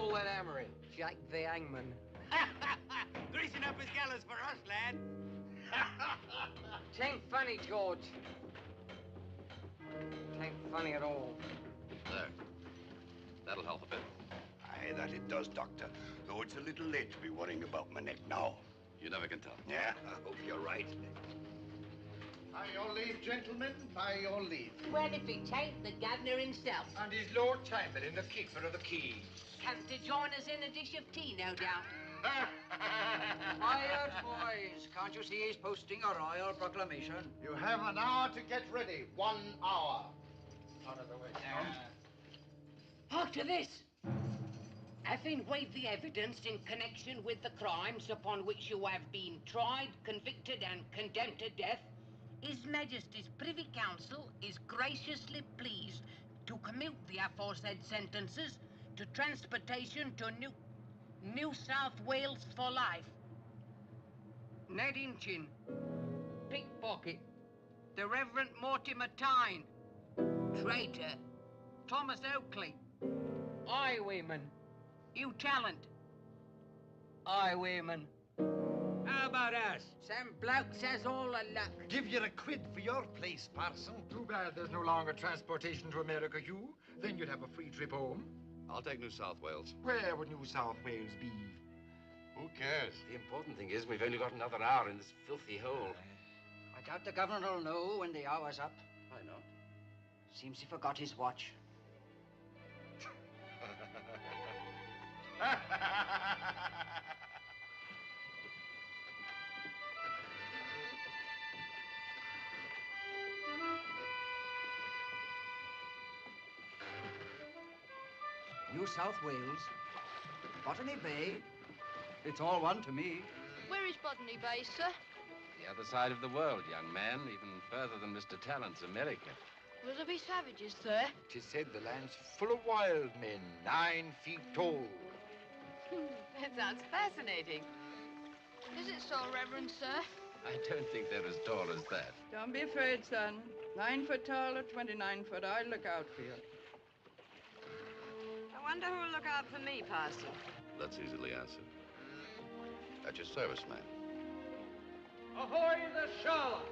pull that hammer in? Jack the hangman. Greasing up his gallows for us, lad. Tain't funny, George. Tain't funny at all. There. That'll help a bit. Aye, that it does, Doctor. Though it's a little late to be worrying about my neck now. You never can tell. Yeah, I hope you're right. By your leave, gentlemen, by your leave. Well, if he tain't the governor himself. And his Lord Chamberlain, the keeper of the keys. Come to join us in a dish of tea, no doubt. Quiet, boys. Can't you see he's posting a royal proclamation? You have an hour to get ready. 1 hour. Out of the way. Hark to this. Having weighed the evidence in connection with the crimes upon which you have been tried, convicted, and condemned to death, His Majesty's Privy Council is graciously pleased to commute the aforesaid sentences to transportation to New South Wales for life. Ned Inchin, pickpocket. The Reverend Mortimer Tyne, traitor. Thomas Oakley, highwayman. Hugh Talent, highwayman. How about us? Some bloke says all the luck. Give you a quid for your place, parson. Too bad there's no longer transportation to America, Hugh. Then you'd have a free trip home. I'll take New South Wales. Where would New South Wales be? Who cares? The important thing is we've only got another hour in this filthy hole. I doubt the governor will know when the hour's up. Why not? Seems he forgot his watch. New South Wales, Botany Bay, it's all one to me. Where is Botany Bay, sir? The other side of the world, young man, even further than Mr. Talent's America. Will there be savages there? 'Tis said the land's full of wild men, 9 feet tall. That sounds fascinating. Is it so, Reverend Sir? I don't think they're as tall as that. Don't be afraid, son. 9 foot tall or 29 foot, I'll look out for you. I wonder who'll look out for me, Parson. That's easily answered. At your service, ma'am. Ahoy the Charlotte!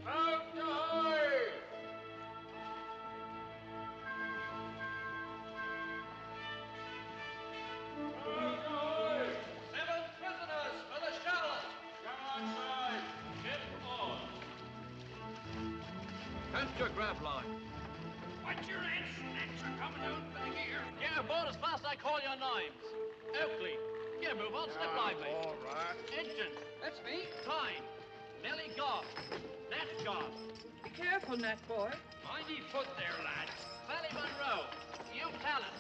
Out ahoy! Out ahoy! 7 prisoners for the Charlotte! Come outside. Ship on. Cast your grab line. Watch your head, snatcher, coming out for the gear. Get aboard as fast as I call your names. Oakley, get a move on, step lively. All right. Engine, That's me. Tyne, Nellie Goff, Nat Goff. Be careful, Nat boy. Mindy foot there, lad. Valley Monroe, you Talent.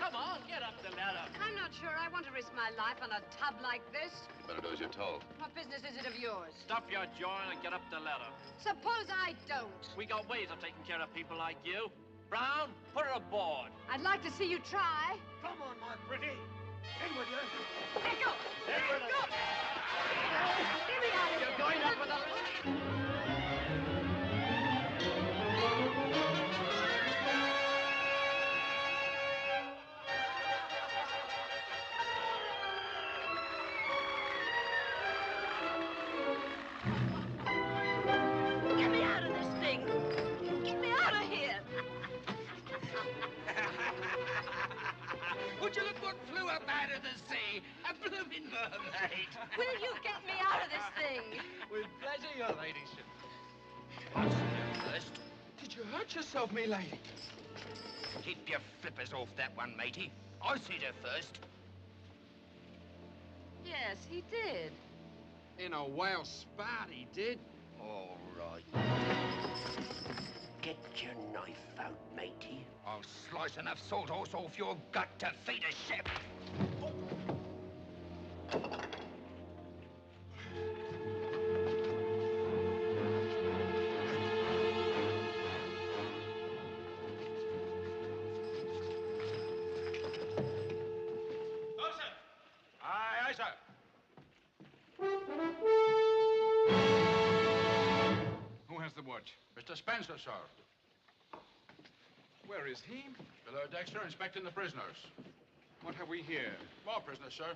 Come on, get up the ladder. I'm not sure I want to risk my life on a tub like this. You better do as you're told. What business is it of yours? Stop your jawing and get up the ladder. Suppose I don't. We got ways of taking care of people like you. Brown, put her aboard. I'd like to see you try. Come on, my pretty. In with you. Let go! Let go! Get me out of here! You're going up with a... Get me out of this thing! Get me out of here! Would you look what flew up out of the sea? A blooming mermaid. Will you get me out of this thing? With pleasure, your ladyship. First. Did you hurt yourself, me lady? Keep your flippers off that one, matey. I see her first. Yes, he did. In a whale spat, he did. All right. Get your knife out, matey. I'll slice enough salt horse off your gut to feed a ship. Aye, aye, sir. Who has the watch? Mr. Spencer, sir. Where is he? Below Dexter, inspecting the prisoners. What have we here? More prisoners, sir.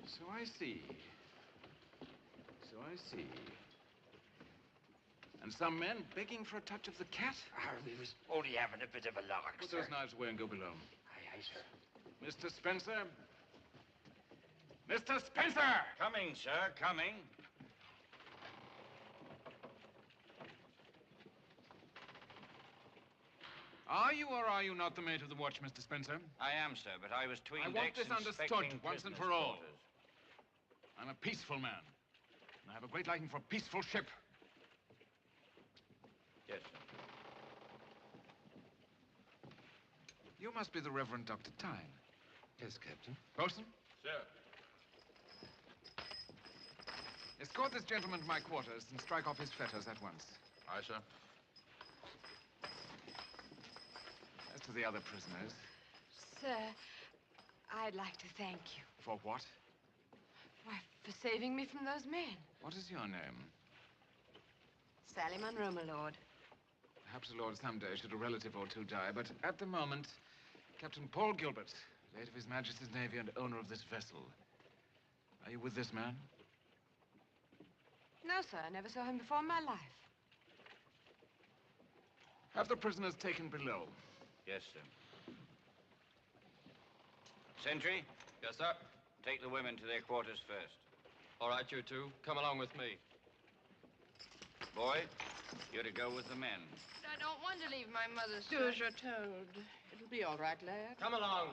So I see. And some men begging for a touch of the cat? We was only having a bit of a lark, Put sir. those knives away and go below. Aye, sir. Mr. Spencer? Mr. Spencer! Coming, sir, coming. Are you or are you not the mate of the watch, Mr. Spencer? I am, sir, but I was tween I want decks this understood inspecting once and prisoners' for all. quarters. I'm a peaceful man. And I have a great liking for a peaceful ship. Yes, sir. You must be the Reverend Dr. Tyne. Yes, Captain. Bosun, Sir. escort this gentleman to my quarters and strike off his fetters at once. Aye, sir. As to the other prisoners, Sir, I'd like to thank you. for what? Why, for saving me from those men. What is your name? Sally Munro, my lord. Perhaps the Lord someday should a relative or two die, but at the moment, Captain Paul Gilbert, late of His Majesty's Navy and owner of this vessel. Are you with this man? No, sir, I never saw him before in my life. Have the prisoners taken below. Yes, sir. Sentry? Yes, sir. Take the women to their quarters first. All right, you two. Come along with me. Boy, you're to go with the men. I don't want to leave my mother, Do sir. as you're told. It'll be all right, lad. Come along.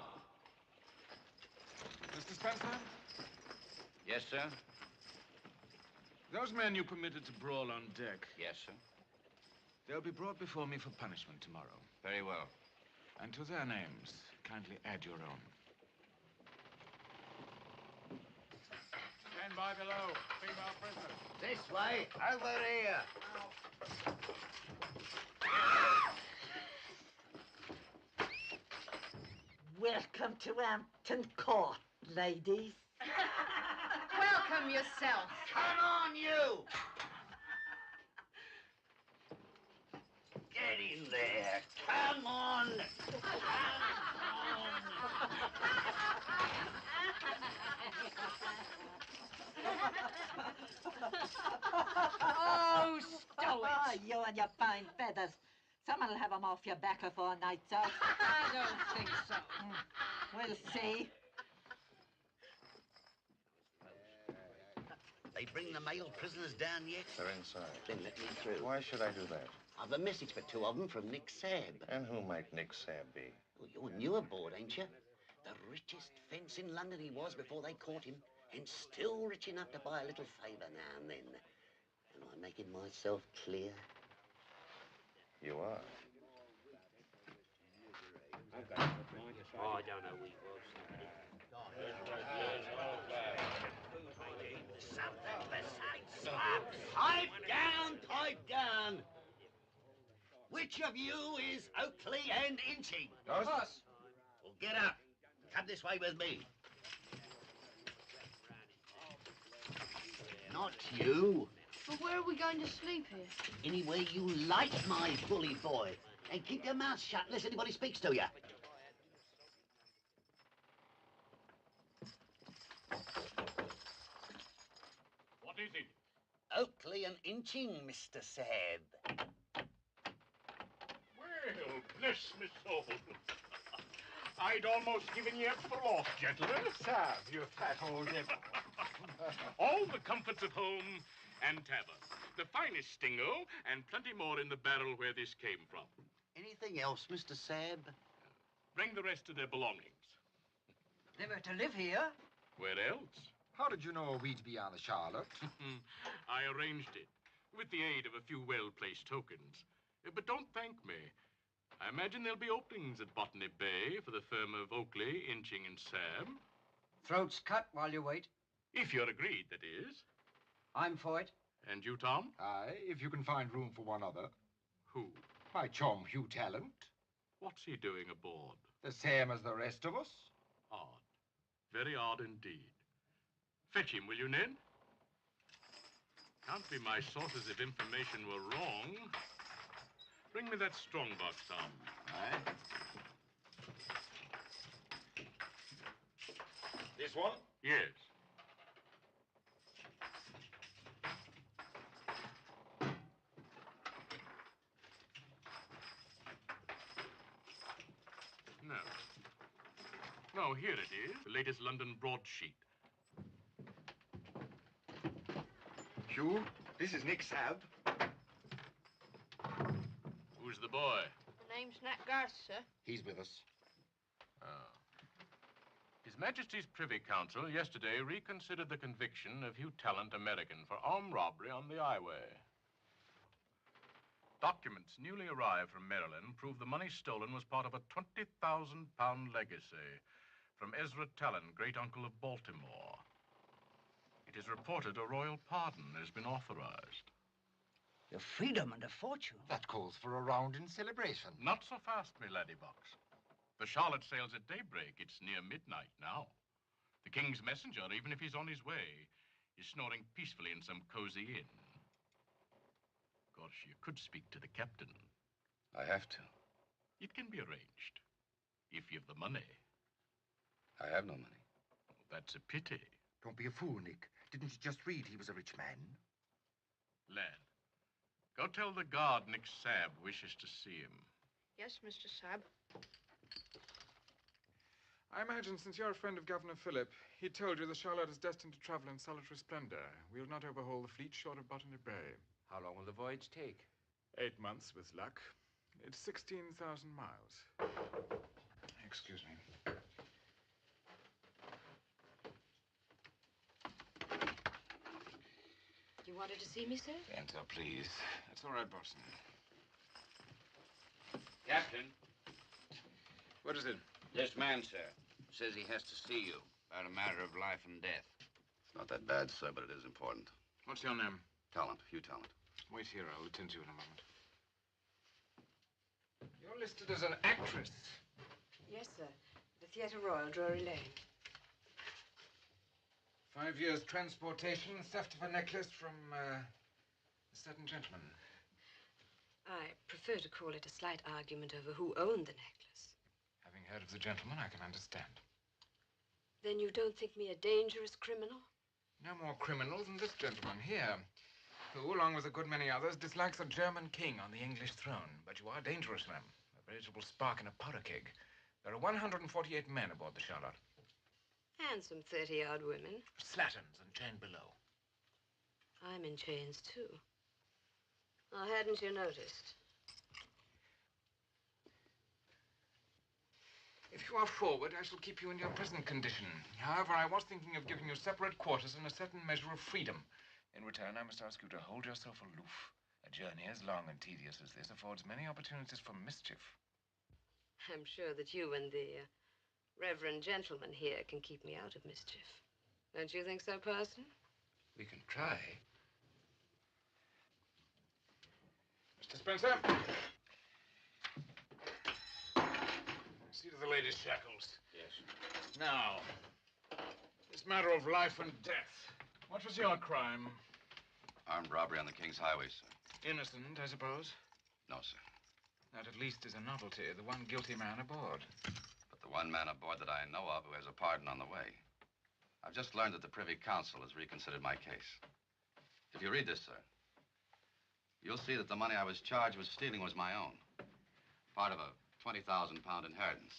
Mr. Spencer, Yes, sir? those men you permitted to brawl on deck, Yes, sir. they'll be brought before me for punishment tomorrow. Very well. And to their names, kindly add your own. Stand by below. Female prisoners. This way. Over here. Welcome to Hampton Court, ladies. Welcome yourself. Come on, you! Get in there. Come on. Oh, stop it. You and your fine feathers. Someone will have them off your back before a night's out. I don't think so. We'll see. They bring the male prisoners down yet? They're inside. Then let me through. Why should I do that? I've a message for two of them from Nick Sabb. And who might Nick Sabb be? Well, you're new aboard, ain't you? The richest fence in London he was before they caught him, and still rich enough to buy a little favour now and then. Am I making myself clear? You are. Oh, I don't know who he was. Something besides slap. Pipe down, pipe down. Which of you is Oakley and Inching? Us. Well, get up. Come this way with me. Not you. But where are we going to sleep here? Anywhere you like, my bully boy. And keep your mouth shut unless anybody speaks to you. What is it? Oakley and Inching, Mr. Sabb. Well, bless me soul. I'd almost given you up for lost, gentlemen. Sabb, you fat old devil. All the comforts of home and tavern. The finest stingo and plenty more in the barrel where this came from. Anything else, Mr. Sabb? Bring the rest of their belongings. They were to live here. Where else? How did you know we'd be on the Charlotte? I arranged it with the aid of a few well-placed tokens. But don't thank me. I imagine there'll be openings at Botany Bay for the firm of Oakley, Inching, and Sam. Throats cut while you wait. If you're agreed, that is. I'm for it. And you, Tom? Aye, if you can find room for one other. Who? My chum, Hugh Talent. What's he doing aboard? The same as the rest of us. Odd. Very odd indeed. Fetch him, will you, Ned? Can't be my sources of information were wrong. Bring me that strongbox, Tom. Aye. This one? Yes. No. No, here it is. The latest London broadsheet. Hugh, this is Nick Sabb. Who's the boy? The name's Nat Garth, sir. He's with us. Oh. His Majesty's Privy Council yesterday reconsidered the conviction of Hugh Tallant, American, for armed robbery on the highway. Documents newly arrived from Maryland prove the money stolen was part of a £20,000 legacy from Ezra Talon, great-uncle of Baltimore. It is reported a royal pardon has been authorized. Your freedom and a fortune. That calls for a round in celebration. Not so fast, me laddybox. The Charlotte sails at daybreak. It's near midnight now. The king's messenger, even if he's on his way, is snoring peacefully in some cozy inn. Of course, you could speak to the captain. I have to. It can be arranged, if you've the money. I have no money. Oh, that's a pity. Don't be a fool, Nick. Didn't you just read he was a rich man? Lad, go tell the guard Nick Sabb wishes to see him. Yes, Mr. Sabb. I imagine since you're a friend of Governor Phillip, he told you the Charlotte is destined to travel in solitary splendor. We'll not overhaul the fleet short of Botany Bay. How long will the voyage take? 8 months, with luck. It's 16,000 miles. Excuse me. You wanted to see me, sir? Enter, please. That's all right, Boston. Captain. What is it? This man, sir, says he has to see you about a matter of life and death. It's not that bad, sir, but it is important. What's your name? Talent, Hugh Talent. Wait here. I'll attend to you in a moment. You're listed as an actress. Yes, sir. The Theatre Royal, Drury Lane. 5 years transportation, theft of a necklace from a certain gentleman. I prefer to call it a slight argument over who owned the necklace. Having heard of the gentleman, I can understand. Then you don't think me a dangerous criminal? No more criminal than this gentleman here, who, along with a good many others, dislikes a German king on the English throne. But you are dangerous, ma'am. A veritable spark in a powder keg. There are 148 men aboard the Charlotte. And some 30-odd women. Slatterns and chained below. I'm in chains, too. Oh, hadn't you noticed? If you are forward, I shall keep you in your present condition. However, I was thinking of giving you separate quarters and a certain measure of freedom. In return, I must ask you to hold yourself aloof. A journey as long and tedious as this affords many opportunities for mischief. I'm sure that you and the reverend gentleman here can keep me out of mischief. Don't you think so, Parson? We can try. Mr. Spencer. See to the lady's shackles. Yes. Now, this matter of life and death. What was your crime? Armed robbery on the King's Highway, sir. Innocent, I suppose? No, sir. That at least is a novelty, the one guilty man aboard. But the one man aboard that I know of who has a pardon on the way. I've just learned that the Privy Council has reconsidered my case. If you read this, sir, you'll see that the money I was charged with stealing was my own. Part of a £20,000 inheritance.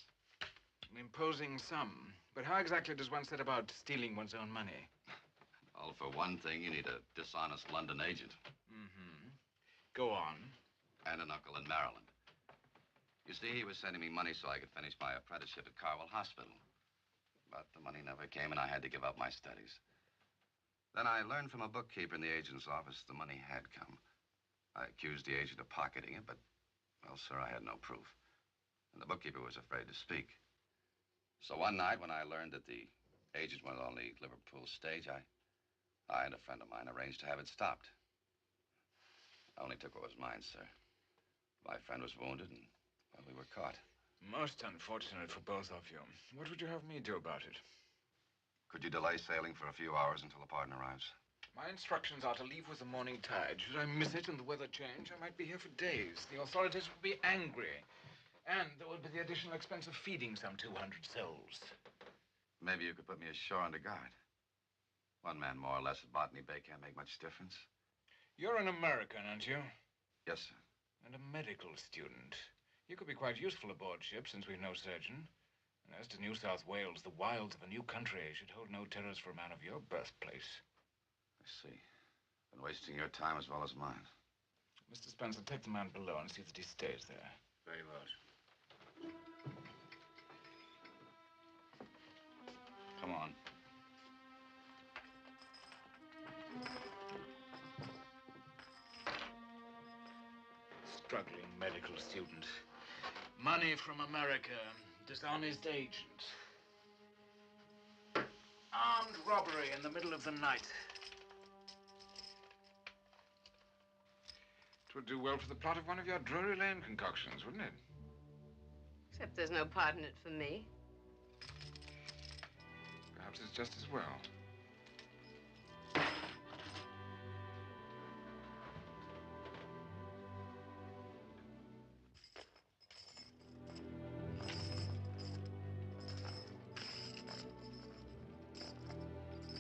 An imposing sum. But how exactly does one set about stealing one's own money? Well, for one thing, you need a dishonest London agent. Mm-hmm. Go on. And an uncle in Maryland. You see, he was sending me money so I could finish my apprenticeship at Carwell Hospital. But the money never came, and I had to give up my studies. Then I learned from a bookkeeper in the agent's office the money had come. I accused the agent of pocketing it, but, well, sir, I had no proof. And the bookkeeper was afraid to speak. So one night, when I learned that the agent was on the Liverpool stage, I and a friend of mine arranged to have it stopped. I only took what was mine, sir. My friend was wounded, and, well, we were caught. Most unfortunate for both of you. What would you have me do about it? Could you delay sailing for a few hours until the pardon arrives? My instructions are to leave with the morning tide. Should I miss it and the weather change, I might be here for days. The authorities would be angry. And there would be the additional expense of feeding some 200 souls. Maybe you could put me ashore under guard. One man more or less at Botany Bay can't make much difference. You're an American, aren't you? Yes, sir. And a medical student. You could be quite useful aboard ship, since we've no surgeon. And as to New South Wales, the wilds of a new country should hold no terrors for a man of your birthplace. I see. Been wasting your time as well as mine. Mr. Spencer, take the man below and see that he stays there. Very well, sir. Come on. Struggling medical student. Money from America. Dishonest agent. Armed robbery in the middle of the night. It would do well for the plot of one of your Drury Lane concoctions, wouldn't it? Except there's no part in it for me. Perhaps it's just as well.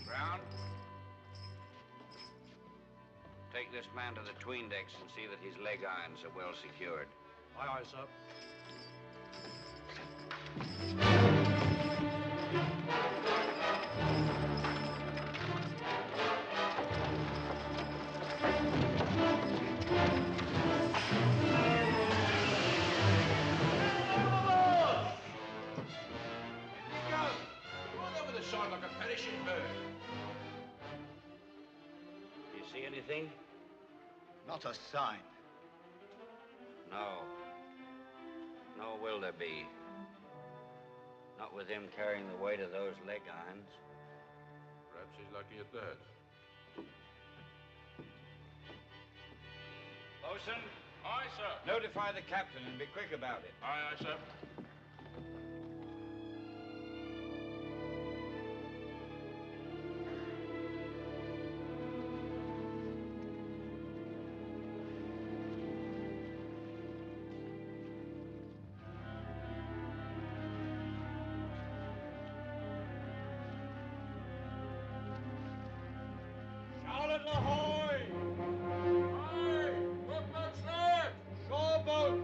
Brown? Take this man to the 'tween decks and see that his leg irons are well secured. Aye, aye, sir. Shine like a perishing bird. Do you see anything? Not a sign. No. Nor will there be. Not with him carrying the weight of those leg irons. Perhaps he's lucky at that. Bosun? Aye, sir. Notify the captain and be quick about it. Aye, aye, sir. Charlotte ahoy! Aye! Footman's left! Shore boat!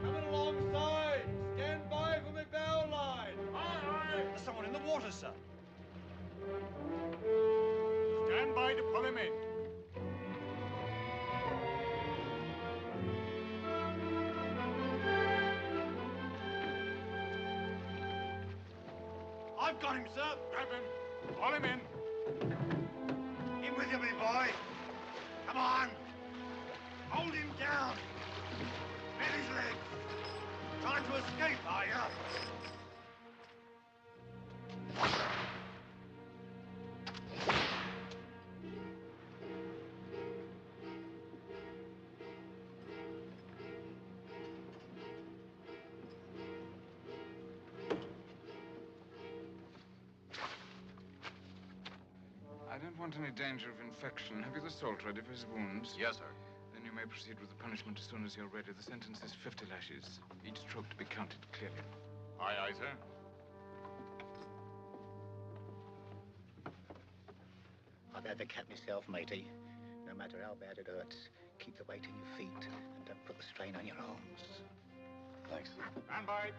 Coming alongside! Stand by for me bell line! Aye, aye! There's someone in the water, sir. Stand by to pull him in. I've got him, sir. Grab him. Pull him in. In with you, me boy. Come on. Hold him down. Bend his legs. Trying to escape, are you? I don't want any danger of infection. Have you the salt ready for his wounds? Yes, sir. Then you may proceed with the punishment as soon as you're ready. The sentence is 50 lashes. Each stroke to be counted clearly. Aye, aye, sir. I've had the cat myself, matey. No matter how bad it hurts, keep the weight in your feet and don't put the strain on your arms. Thanks. Stand by.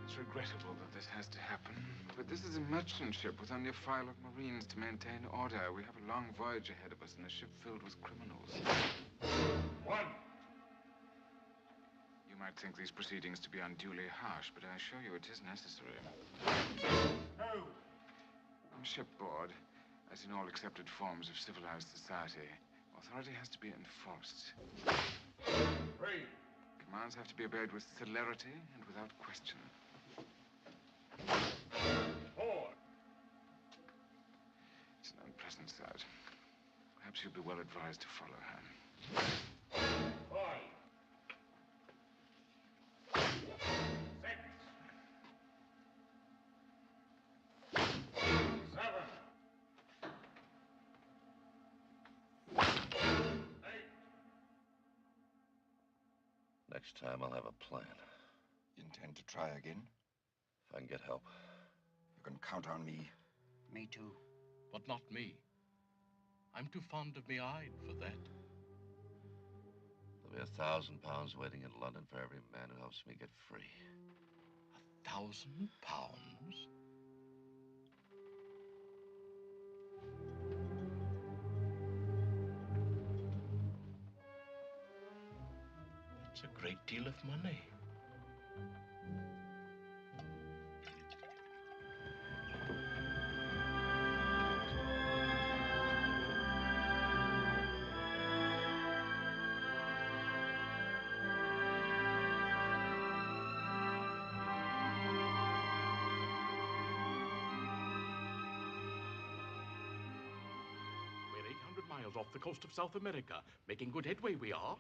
It's regrettable that this has to happen, but this is a merchant ship with only a file of Marines to maintain order. We have a long voyage ahead of us and a ship filled with criminals. One. You might think these proceedings to be unduly harsh, but I assure you it is necessary. Two. On shipboard, as in all accepted forms of civilized society, authority has to be enforced. Three. Commands have to be obeyed with celerity and without question. Four. It's an unpleasant sight. Perhaps you'd be well advised to follow her. Five. Six. Next time I'll have a plan. You intend to try again? If I can get help. You can count on me. Me too. But not me. I'm too fond of me hide for that. There'll be £1,000 waiting in London for every man who helps me get free. £1,000? That's a great deal of money. Off the coast of South America. Making good headway, we are.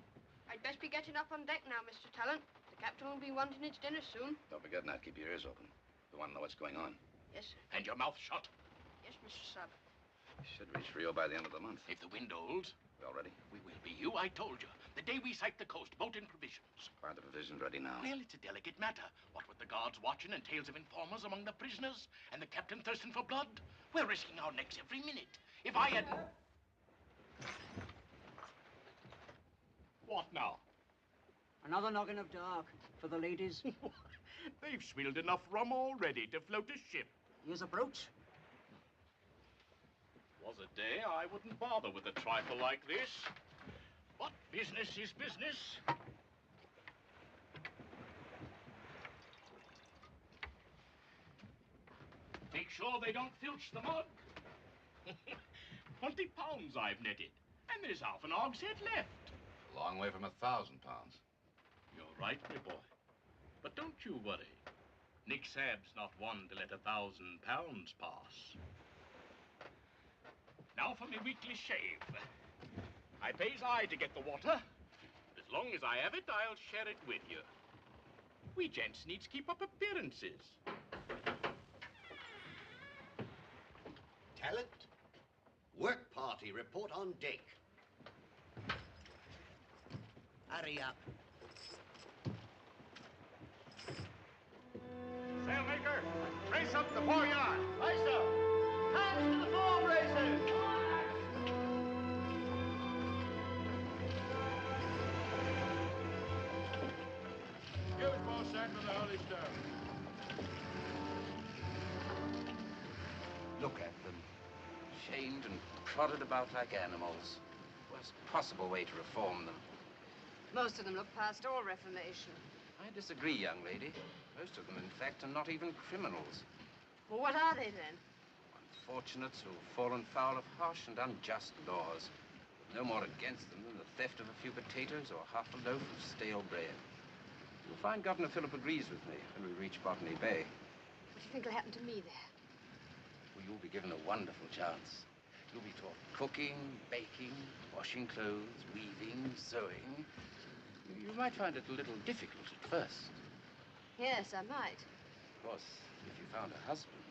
I'd best be getting up on deck now, Mr. Talent. The captain will be wanting his dinner soon. Don't forget not keep your ears open. You want to know what's going on. Yes, sir. And your mouth shut. Yes, Mr. Sub. Should reach Rio by the end of the month. If the wind holds. We all ready? We will be. I told you. The day we sight the coast, boat and provisions. Are the provisions ready now? Well, it's a delicate matter. What with the guards watching and tales of informers among the prisoners, and the captain thirsting for blood, we're risking our necks every minute. If I had... What now? Another noggin of dark for the ladies. They've swilled enough rum already to float a ship. Here's a brooch. Was a day I wouldn't bother with a trifle like this. But business is business. Make sure they don't filch the mug. 20 pounds I've netted, and there's half an hogshead left. A long way from £1,000. You're right, my boy. But don't you worry. Nick Sabb's not one to let £1,000 pass. Now for me weekly shave. I pays I to get the water. As long as I have it, I'll share it with you. We gents needs keep up appearances. Talent, work party, report on deck. Hurry up. Sailmaker, brace up the foreyard. Aye, sir. Hands to the fore braces. Give it more sack on the holly stone. Look at them. Chained and prodded about like animals. Worst possible way to reform them. Most of them look past all reformation. I disagree, young lady. Most of them, in fact, are not even criminals. Well, what are they then? Unfortunates who've fallen foul of harsh and unjust laws. No more against them than the theft of a few potatoes or half a loaf of stale bread. You'll find Governor Phillip agrees with me when we reach Botany Bay. What do you think will happen to me there? Well, you'll be given a wonderful chance. You'll be taught cooking, baking, washing clothes, weaving, sewing. You might find it a little difficult at first. Yes, I might. Of course, if you found a husband.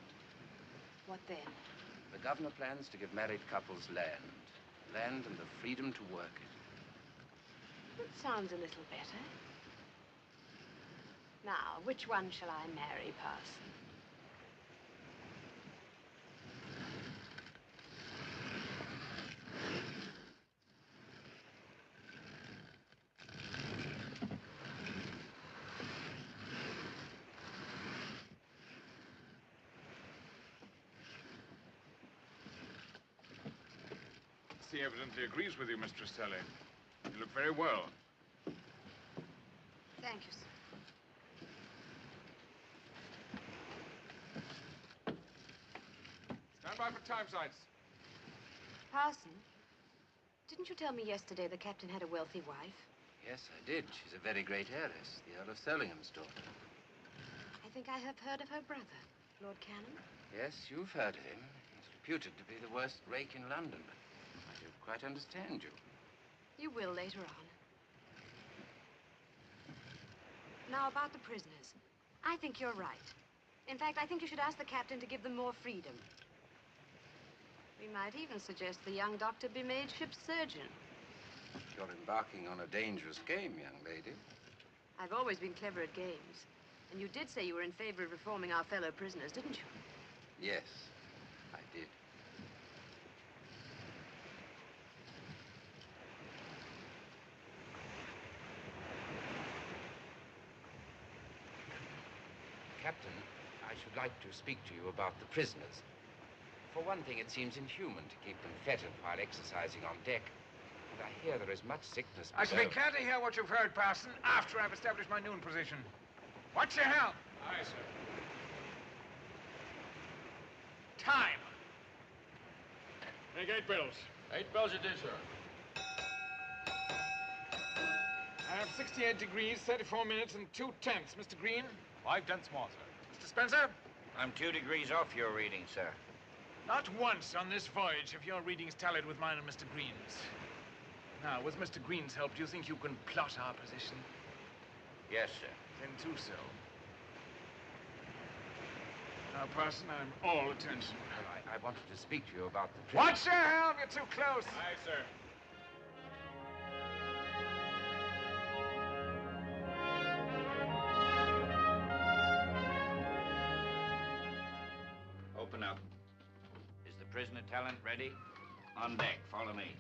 What then? The governor plans to give married couples land. Land and the freedom to work it. That sounds a little better. Now, which one shall I marry, Parson? He evidently agrees with you, Mistress Sally. You look very well. Thank you, sir. Stand by for time sights. Parson, didn't you tell me yesterday the captain had a wealthy wife? Yes, I did. She's a very great heiress, the Earl of Surlingham's daughter. I think I have heard of her brother, Lord Cannon. Yes, you've heard of him. He's reputed to be the worst rake in London. I don't quite understand you. You will later on. Now, about the prisoners. I think you're right. In fact, I think you should ask the captain to give them more freedom. We might even suggest the young doctor be made ship's surgeon. You're embarking on a dangerous game, young lady. I've always been clever at games. And you did say you were in favor of reforming our fellow prisoners, didn't you? Yes, I did. Captain, I should like to speak to you about the prisoners. For one thing, it seems inhuman to keep them fettered while exercising on deck. And I hear there is much sickness I shall be below. glad to hear what you've heard, Parson, after I've established my noon position. What's your help? Aye, sir. Time. Make 8 bells. 8 bells it is, sir. I have 68 degrees, 34 minutes, and 2 tenths, Mr. Green. 5 tenths more, sir. Mr. Spencer? I'm 2 degrees off your reading, sir. Not once on this voyage have your readings tallied with mine and Mr. Green's. Now, with Mr. Green's help, do you think you can plot our position? Yes, sir. Then do so. Now, Parson, I'm all attention. Well, I wanted to speak to you about the... Watch your helm! You're too close! Aye, sir. Open up. Is the prisoner talent ready? On deck. Follow me.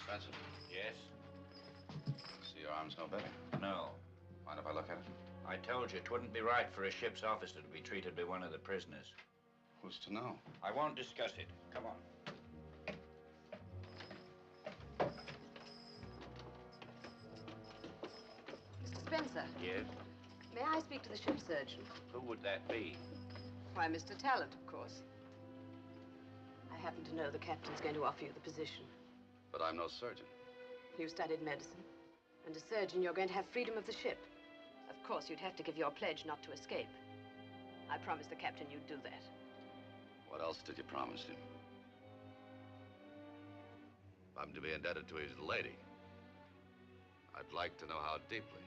Spencer, Yes? see your arm's no better. No. Mind if I look at it? I told you it wouldn't be right for a ship's officer to be treated by one of the prisoners. Who's to know? I won't discuss it. Come on. Mr. Spencer, Yes? may I speak to the ship surgeon? Who would that be? Why, Mr. Talent, of course. I happen to know the captain's going to offer you the position. But I'm no surgeon. You studied medicine. And a surgeon, you're going to have freedom of the ship. Of course, you'd have to give your pledge not to escape. I promised the captain you'd do that. What else did you promise him? If I'm to be indebted to his lady, I'd like to know how deeply.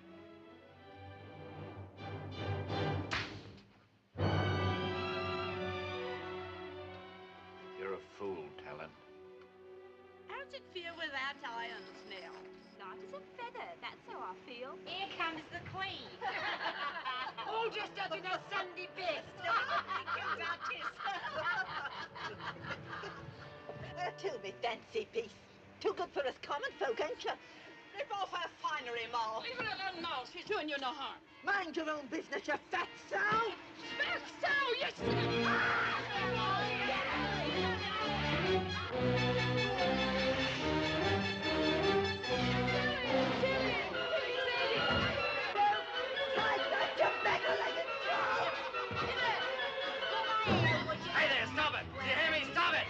You're a fool, Talent. How's it feel without irons now? Light as a feather, that's how I feel. Here comes the Queen. All dressed up in her Sunday best. Here comes our Tess. Tell me, fancy piece. Too good for us common folk, ain't you? Rip off her finery, Ma. Leave her alone, Ma. She's doing you no harm. Mind your own business, you fat sow. Fat sow, yes! Hey there, stop it! Do you hear me? Stop it!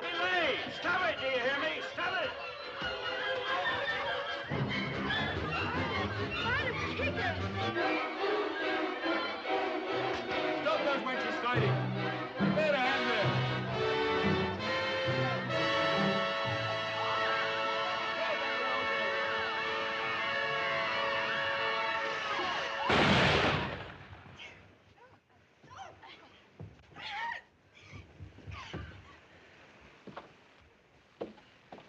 Belay! Stop it, do you hear me? Stop it! Stop those wenches fighting. Bear a hand there.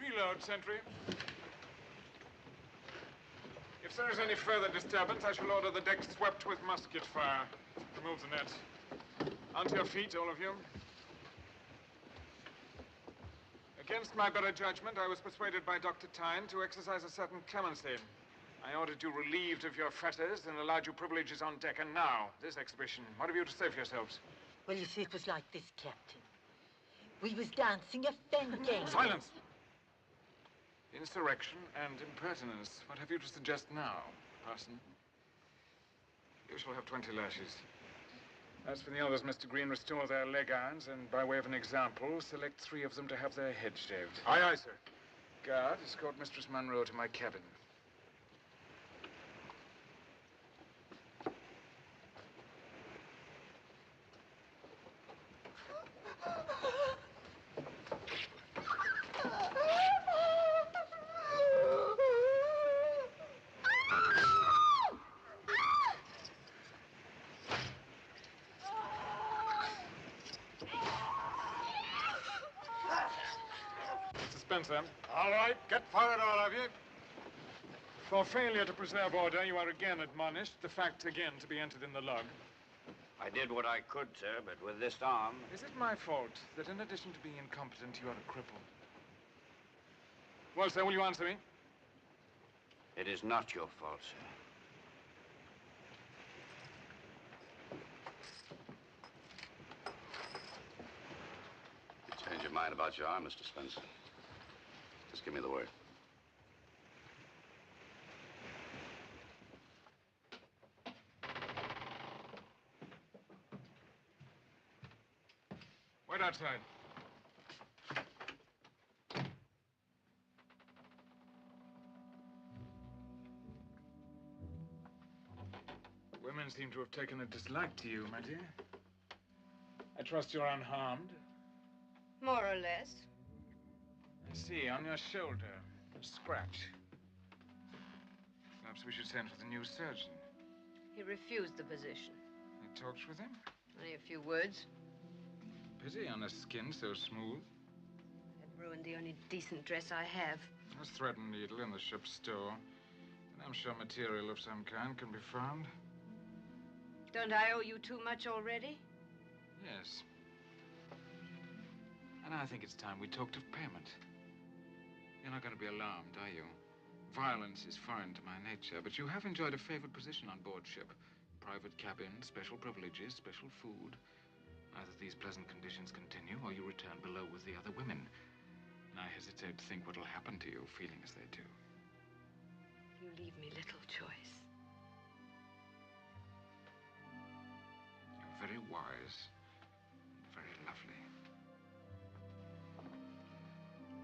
Reload, sentry. If there is any further disturbance, I shall order the deck swept with musket fire. Remove the net. Onto your feet, all of you. Against my better judgment, I was persuaded by Dr. Tyne to exercise a certain clemency. I ordered you relieved of your fetters and allowed you privileges on deck. And now, this exhibition. What have you to say for yourselves? Well, you see, it was like this, Captain. We was dancing a fandango. Silence! Insurrection and impertinence. What have you to suggest now, Parson? You shall have 20 lashes. As for the others, Mr. Green, restore their leg irons, and by way of an example, select 3 of them to have their heads shaved. Aye, aye, sir. Guard, escort Mistress Munro to my cabin. Spencer. All right, get fired, all of you. For failure to preserve order, you are again admonished. The fact again to be entered in the log. I did what I could, sir, but with this arm... Is it my fault that in addition to being incompetent, you are a cripple? Well, sir, will you answer me? It is not your fault, sir. You change your mind about your arm, Mr. Spencer. Just give me the word. Wait outside. Women seem to have taken a dislike to you, my dear. I trust you're unharmed. More or less. I see, on your shoulder, a scratch. Perhaps we should send for the new surgeon. He refused the position. You talked with him? Only a few words. Pity on a skin so smooth. It ruined the only decent dress I have. There's thread and needle in the ship's store. And I'm sure material of some kind can be found. Don't I owe you too much already? Yes. And I think it's time we talked of payment. You're not going to be alarmed, are you? Violence is foreign to my nature, but you have enjoyed a favored position on board ship. Private cabin, special privileges, special food. Either these pleasant conditions continue, or you return below with the other women. And I hesitate to think what'll happen to you, feeling as they do. You leave me little choice. You're very wise, very lovely.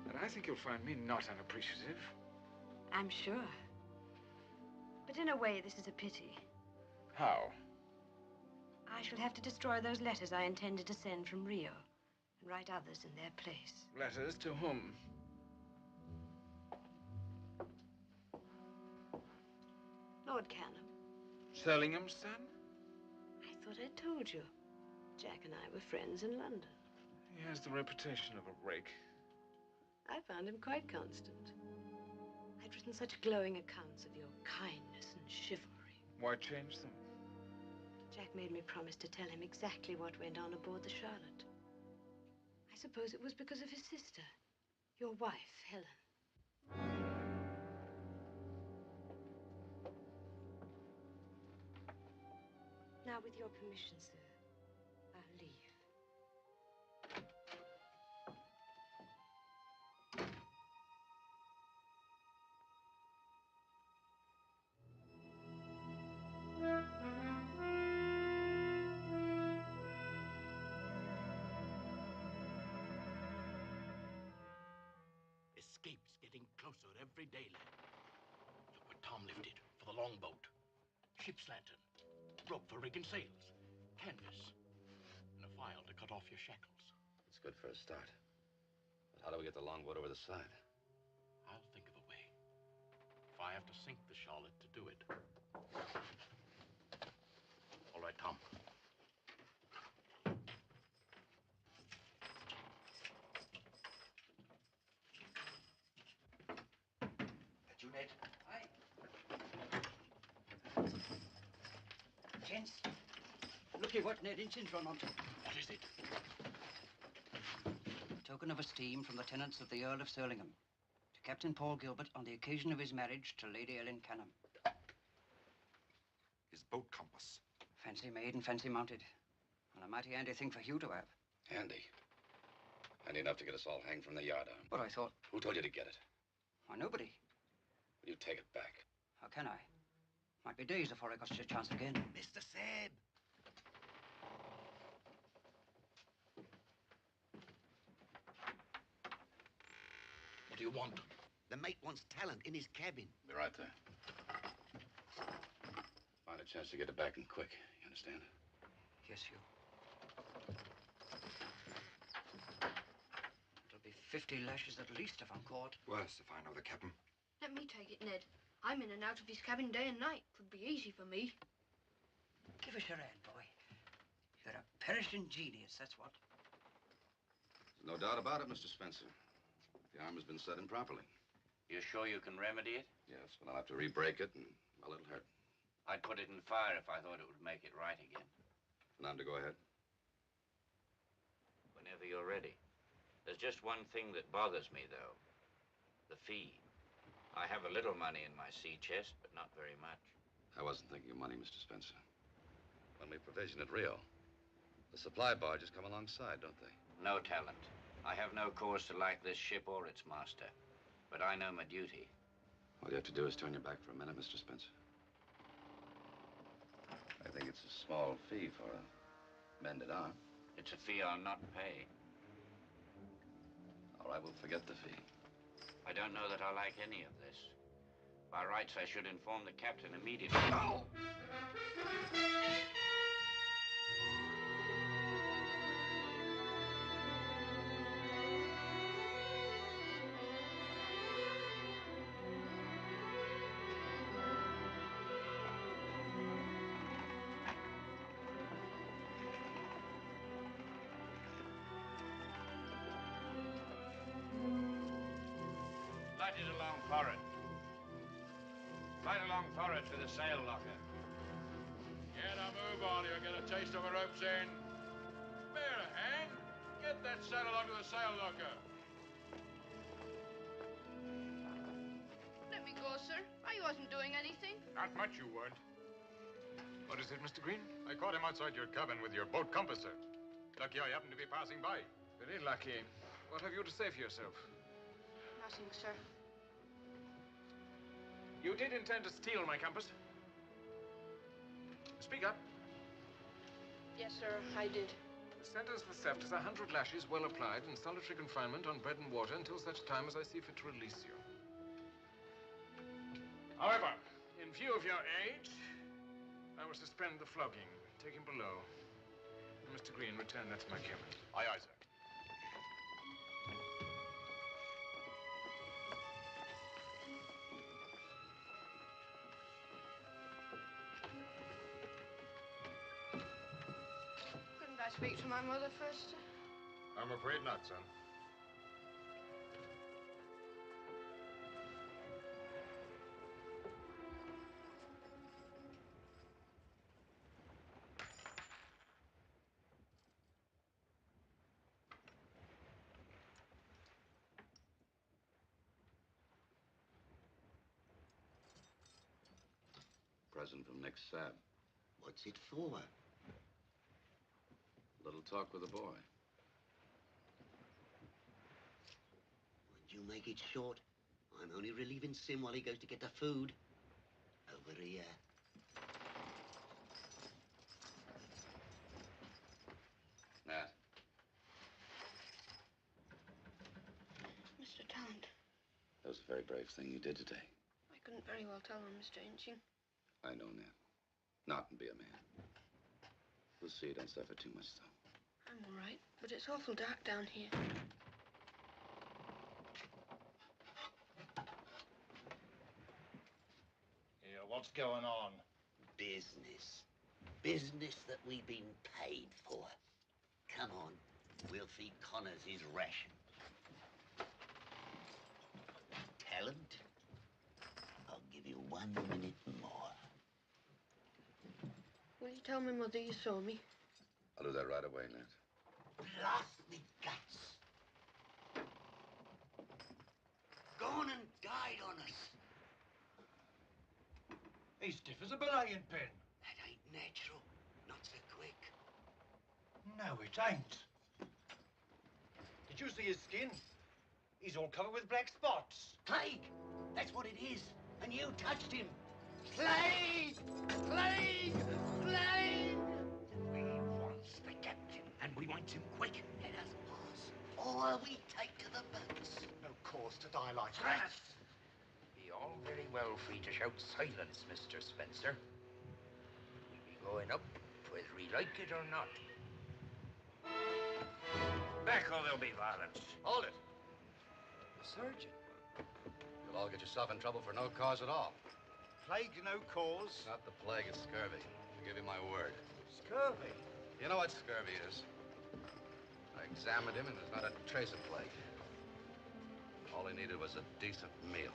But I think you'll find me not unappreciative. I'm sure. But in a way, this is a pity. How? I shall have to destroy those letters I intended to send from Rio and write others in their place. Letters to whom? Lord Canham. Surlingham's son? I thought I told you. Jack and I were friends in London. He has the reputation of a rake. I found him quite constant. I'd written such glowing accounts of your kindness and chivalry. Why change them? Jack made me promise to tell him exactly what went on aboard the Charlotte. I suppose it was because of his sister, your wife, Helen. Now, with your permission, sir, I'll leave. Escape's getting closer every day, lad. Look what Tom lifted for the longboat. Ship's lantern, rope for rigging sails, canvas, and a file to cut off your shackles. It's good for a start. But how do we get the longboat over the side? I'll think of a way. If I have to sink the Charlotte to do it. All right, Tom. You, Ned? Aye. Gents, look at what Ned Inchin's run onto. What is it? A token of esteem from the tenants of the Earl of Surlingham to Captain Paul Gilbert on the occasion of his marriage to Lady Ellen Canham. His boat compass. Fancy made and fancy mounted. And a mighty handy thing for Hugh to have. Handy. Handy enough to get us all hanged from the yardarm. But I thought... Who told you to get it? Why, nobody. Will you take it back? How can I? Might be days before I got such a chance again. Mr. Seb. What do you want? The mate wants talent in his cabin. Be right there. Find a chance to get it back and quick. You understand? Yes, Hugh. It'll be 50 lashes at least if I'm caught. Worse if I know the captain. Let me take it, Ned. I'm in and out of his cabin day and night. 'Twould be easy for me. Give us your hand, boy. You're a perishing genius, that's what. There's no doubt about it, Mr. Spencer. The arm has been set improperly. You sure you can remedy it? Yes, but I'll have to re-break it, and, well, it'll hurt. I'd put it in fire if I thought it would make it right again. And I'm to go ahead? Whenever you're ready. There's just one thing that bothers me, though. The fee. I have a little money in my sea chest, but not very much. I wasn't thinking of money, Mr. Spencer. When we provision at Rio, the supply barges come alongside, don't they? No talent. I have no cause to like this ship or its master, but I know my duty. All you have to do is turn your back for a minute, Mr. Spencer. I think it's a small fee for a mended arm. It's a fee I'll not pay. All right, we'll forget the fee. I don't know that I like any of this. By rights, I should inform the captain immediately. No! Light it along forward. Right along forward to the sail locker. Get a move on, you'll get a taste of a rope's end. Bear a hand. Get that saddle onto the sail locker. Let me go, sir. I wasn't doing anything. Not much you weren't. What is it, Mr. Green? I caught him outside your cabin with your boat compass, sir. Lucky I happened to be passing by. Very lucky. What have you to say for yourself? Nothing, sir. You did intend to steal my compass? Speak up. Yes, sir, I did. The sentence for theft is 100 lashes well applied and solitary confinement on bread and water until such time as I see fit to release you. However, in view of your age, I will suspend the flogging. Take him below. And Mr. Green, return that to my cabin. Aye, aye, sir. Couldn't I speak to my mother first, sir? I'm afraid not, son. Present from Nick Sabb. What's it for? A little talk with the boy. Would you make it short? I'm only relieving Sim while he goes to get the food. Over here. Nat. Mr. Talent, That was a very brave thing you did today. I couldn't very well tell on Mr. Inching. I know, Nat. Not and be a man. We'll see you don't suffer too much, though. I'm all right, but it's awful dark down here. Here, what's going on? Business. Business that we've been paid for. Come on, we'll feed Connors his ration. Talent? I'll give you 1 minute more. Will you tell my mother you saw me? I'll do that right away, Nat. Blast me guts. Go on and guide on us. He's stiff as a belaying pin. That ain't natural. Not so quick. No, it ain't. Did you see his skin? He's all covered with black spots. Plague! That's what it is. And you touched him. Plague! Plague! Plague! We wants the captain, and we want him quick. Let us pass, or we take to the boats. No cause to die like that. Be all very well free to shout silence, Mr. Spencer. We'll be going up, whether we like it or not. Back or there'll be violence. Hold it. The surgeon. You'll all get yourself in trouble for no cause at all. Plague, no cause. Not the plague, it's scurvy. I'll give you my word. Scurvy. You know what scurvy is? I examined him and there's not a trace of plague. All he needed was a decent meal.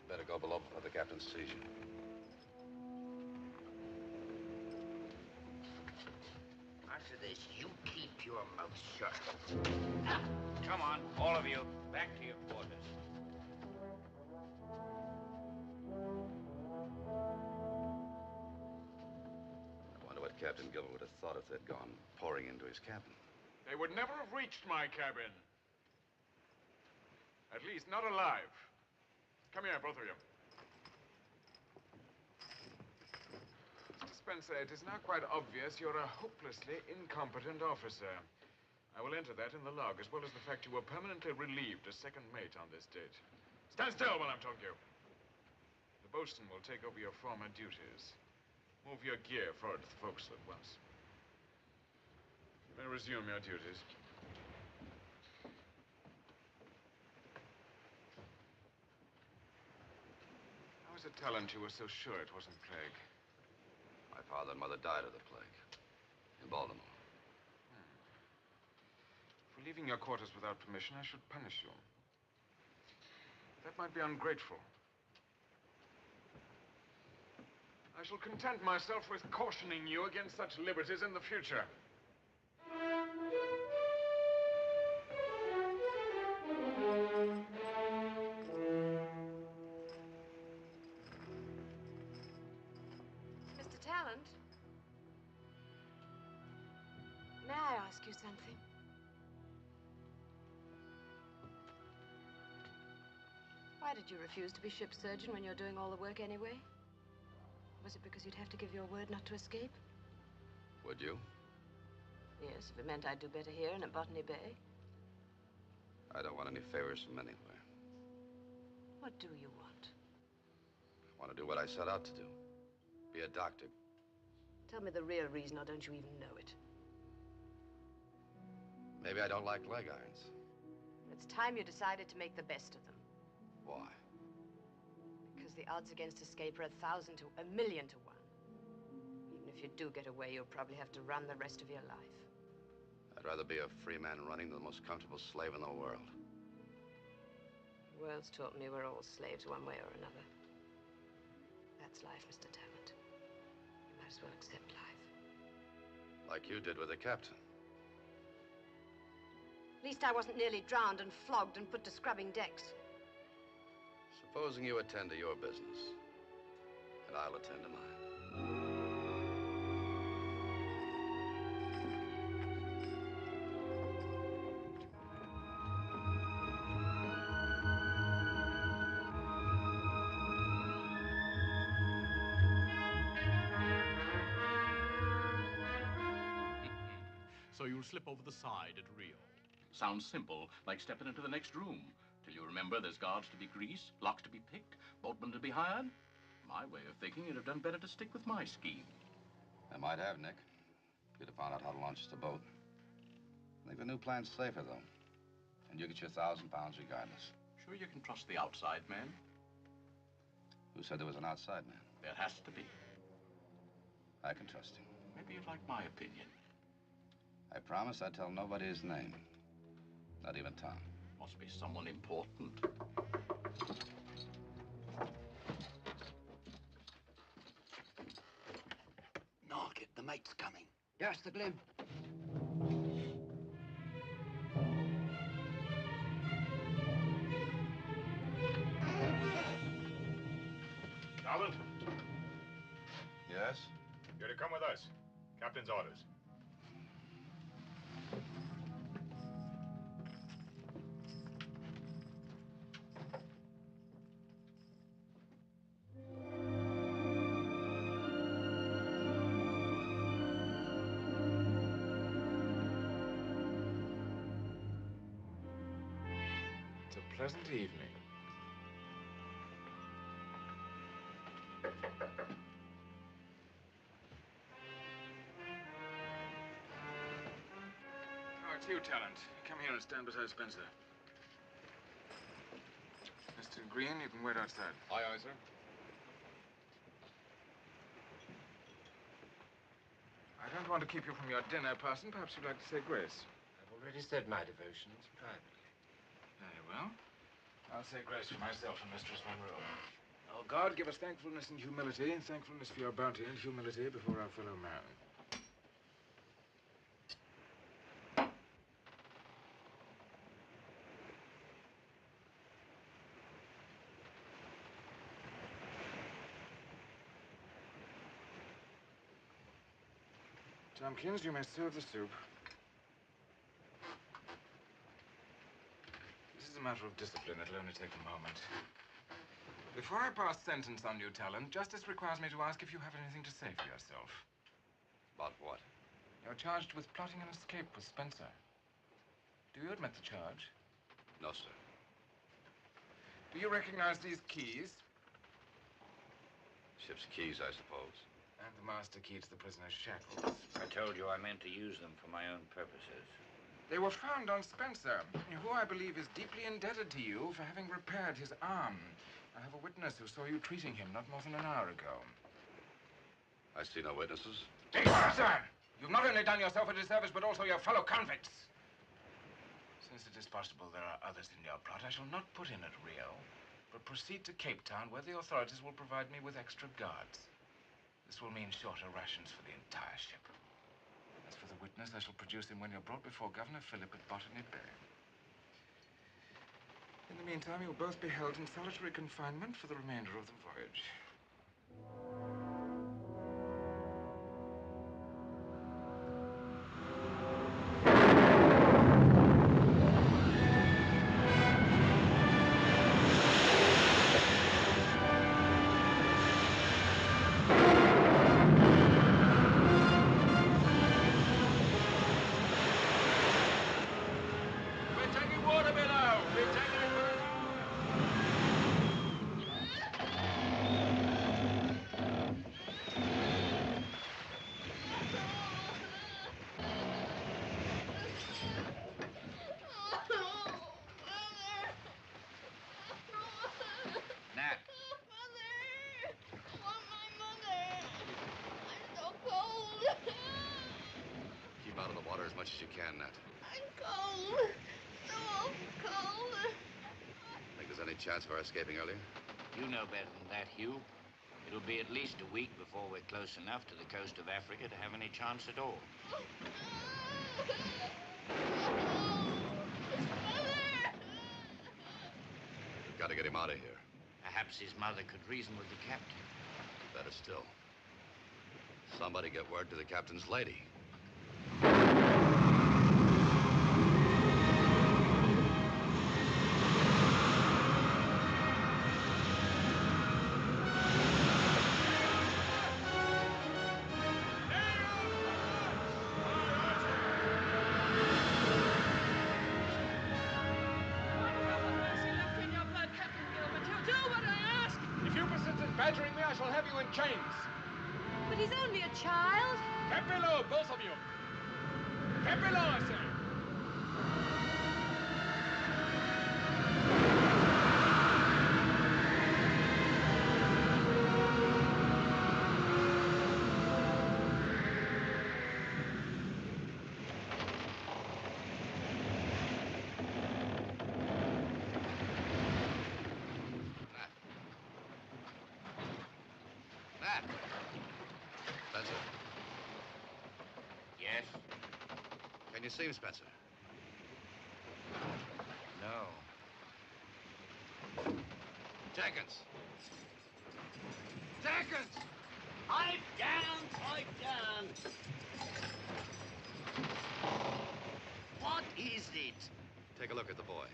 Better go below before the captain sees you. After this, you keep your mouth shut. Now, come on, all of you, back to your quarters. I wonder what Captain Gilbert would have thought if they'd gone pouring into his cabin. They would never have reached my cabin. At least not alive. Come here, both of you. Mr. Spencer, it is now quite obvious you're a hopelessly incompetent officer. I will enter that in the log, as well as the fact you were permanently relieved as second mate on this date. Stand still while I'm talking to you. The boatswain will take over your former duties. Move your gear forward to the forecastle at once. You may resume your duties. How is it, Talent, you were so sure it wasn't plague? My father and mother died of the plague in Baltimore. For leaving your quarters without permission, I should punish you. That might be ungrateful. I shall content myself with cautioning you against such liberties in the future. Mr. Talent? May I ask you something? Why did you refuse to be ship surgeon when you're doing all the work anyway? Was it because you'd have to give your word not to escape? Would you? Yes, if it meant I'd do better here and at Botany Bay. I don't want any favors from anywhere. What do you want? I want to do what I set out to do. Be a doctor. Tell me the real reason, or don't you even know it? Maybe I don't like leg irons. It's time you decided to make the best of them. Why? Because the odds against escape are 1,000 to 1,000,000 to 1. Even if you do get away, you'll probably have to run the rest of your life. I'd rather be a free man running than the most comfortable slave in the world. The world's taught me we're all slaves one way or another. That's life, Mr. Talent. You might as well accept life. Like you did with the captain. At least I wasn't nearly drowned and flogged and put to scrubbing decks. Supposing you attend to your business, and I'll attend to mine. So you'll slip over the side at Rio. Sounds simple, like stepping into the next room. Till you remember there's guards to be greased, locks to be picked, boatmen to be hired. My way of thinking, you'd have done better to stick with my scheme. I might have, Nick. If you'd have found out how to launch the boat. I think the new plan's safer, though. And you get your 1,000 pounds regardless. Sure you can trust the outside man? Who said there was an outside man? There has to be. I can trust him. Maybe you'd like my opinion. I promise I'd tell nobody his name. Not even Tom. Must be someone important. Knock it, the mate's coming. Yes, the glim. Talent, Yes? you're to come with us. Captain's orders. It's a pleasant evening. Oh, it's you, Talent. Come here and stand beside Spencer. Mr. Green, you can wait outside. Aye, aye, sir. I don't want to keep you from your dinner, Parson. Perhaps you'd like to say grace. I've already said my devotions privately. Very well. I'll say grace for myself and Mistress Monroe. Oh, God, give us thankfulness and humility, thankfulness for your bounty and humility before our fellow man. Tompkins, you may serve the soup. This is a matter of discipline. It'll only take a moment. Before I pass sentence on you, Talon, justice requires me to ask if you have anything to say for yourself. About what? You're charged with plotting an escape with Spencer. Do you admit the charge? No, sir. Do you recognize these keys? Ship's keys, I suppose. And the master key to the prisoner's shackles. I told you I meant to use them for my own purposes. They were found on Spencer, who I believe is deeply indebted to you for having repaired his arm. I have a witness who saw you treating him not more than an hour ago. I see no witnesses. Sir! You've not only done yourself a disservice, but also your fellow convicts. Since it is possible there are others in your plot, I shall not put in at Rio, but proceed to Cape Town, where the authorities will provide me with extra guards. This will mean shorter rations for the entire ship. As for the witness, I shall produce him when you're brought before Governor Phillip at Botany Bay. In the meantime, you'll both be held in solitary confinement for the remainder of the voyage. As much as you can, Nat. I'm cold. So cold. Think there's any chance of our escaping earlier? You know better than that, Hugh. It'll be at least a week before we're close enough to the coast of Africa to have any chance at all. We've got to get him out of here. Perhaps his mother could reason with the captain. Better still. Somebody get word to the captain's lady. Badgering me, I shall have you in chains. But he's only a child. Get below, both of you. Get below, I say. Spencer? Yes? Can you see him, Spencer? No. Jenkins! Jenkins! Pipe down, pipe down! What is it? Take a look at the boy.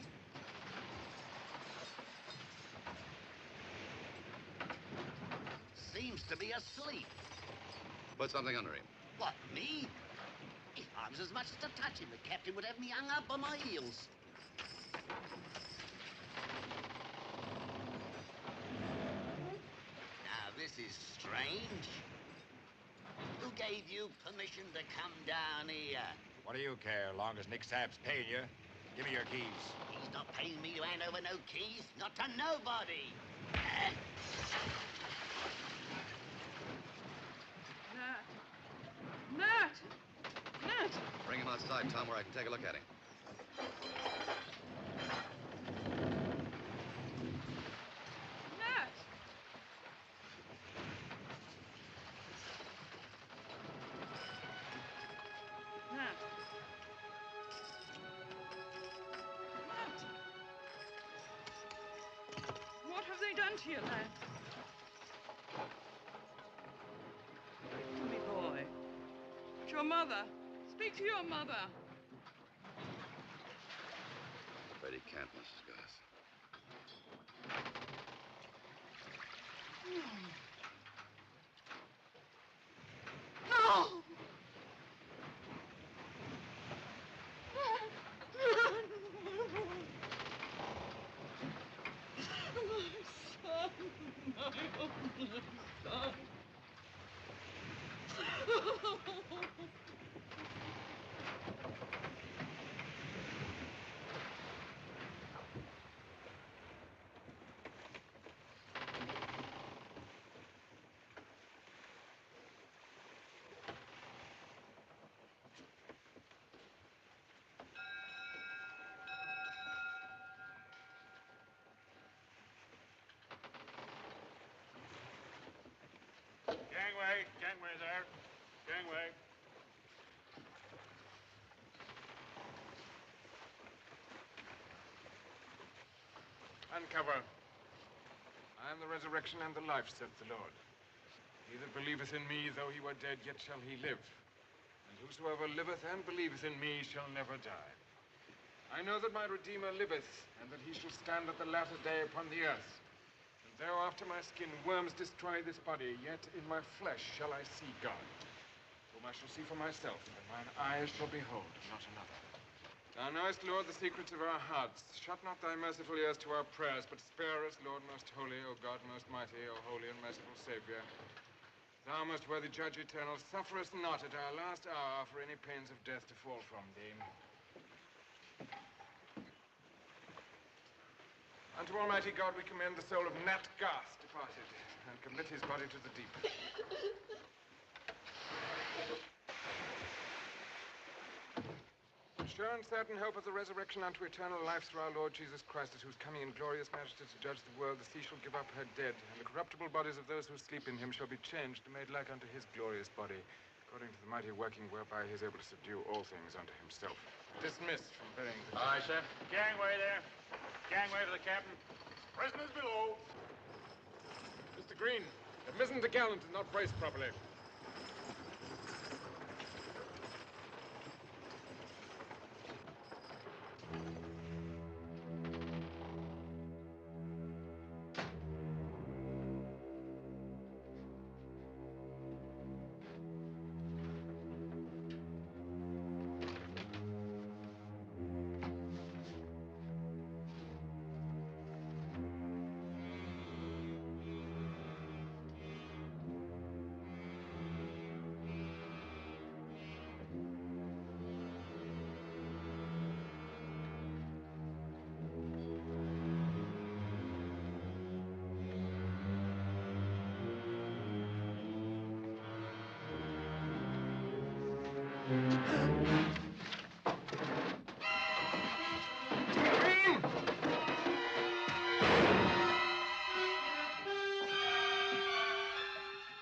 Seems to be asleep. Put something under him. What, me? If I was as much as to touch him, the captain would have me hung up on my heels. Now, this is strange. Who gave you permission to come down here? What do you care, long as Nick Sapp's paying you? Give me your keys. He's not paying me to hand over no keys, not to nobody. Nat! Nat! Bring him outside, Tom, where I can take a look at him. to you, lad. Speak to me, boy. It's your mother. Speak to your mother. Afraid he can't, Mrs. Goss. No! Gangway there. Gangway. Uncover. I am the resurrection and the life, saith the Lord. He that believeth in me, though he were dead, yet shall he live. And whosoever liveth and believeth in me shall never die. I know that my Redeemer liveth, and that he shall stand at the latter day upon the earth. And though after my skin worms destroy this body, yet in my flesh shall I see God, whom I shall see for myself, and mine eyes shall behold, not another. Thou knowest, Lord, the secrets of our hearts. Shut not thy merciful ears to our prayers, but spare us, Lord most holy, O God most mighty, O holy and merciful Savior. Thou most worthy Judge eternal, suffer us not at our last hour for any pains of death to fall from thee. Unto Almighty God we commend the soul of Nat Garth, departed, and commit his body to the deep. Sure and certain hope of the resurrection unto eternal life through our Lord Jesus Christ, at whose coming in glorious majesty to judge the world, the sea shall give up her dead, and the corruptible bodies of those who sleep in him shall be changed and made like unto his glorious body, according to the mighty working whereby he is able to subdue all things unto himself. Dismissed from burying the Aye, sir. Gangway there. Gangway for the captain. Prisoners below. Mr. Green, the mizzen to gallant is not braced properly.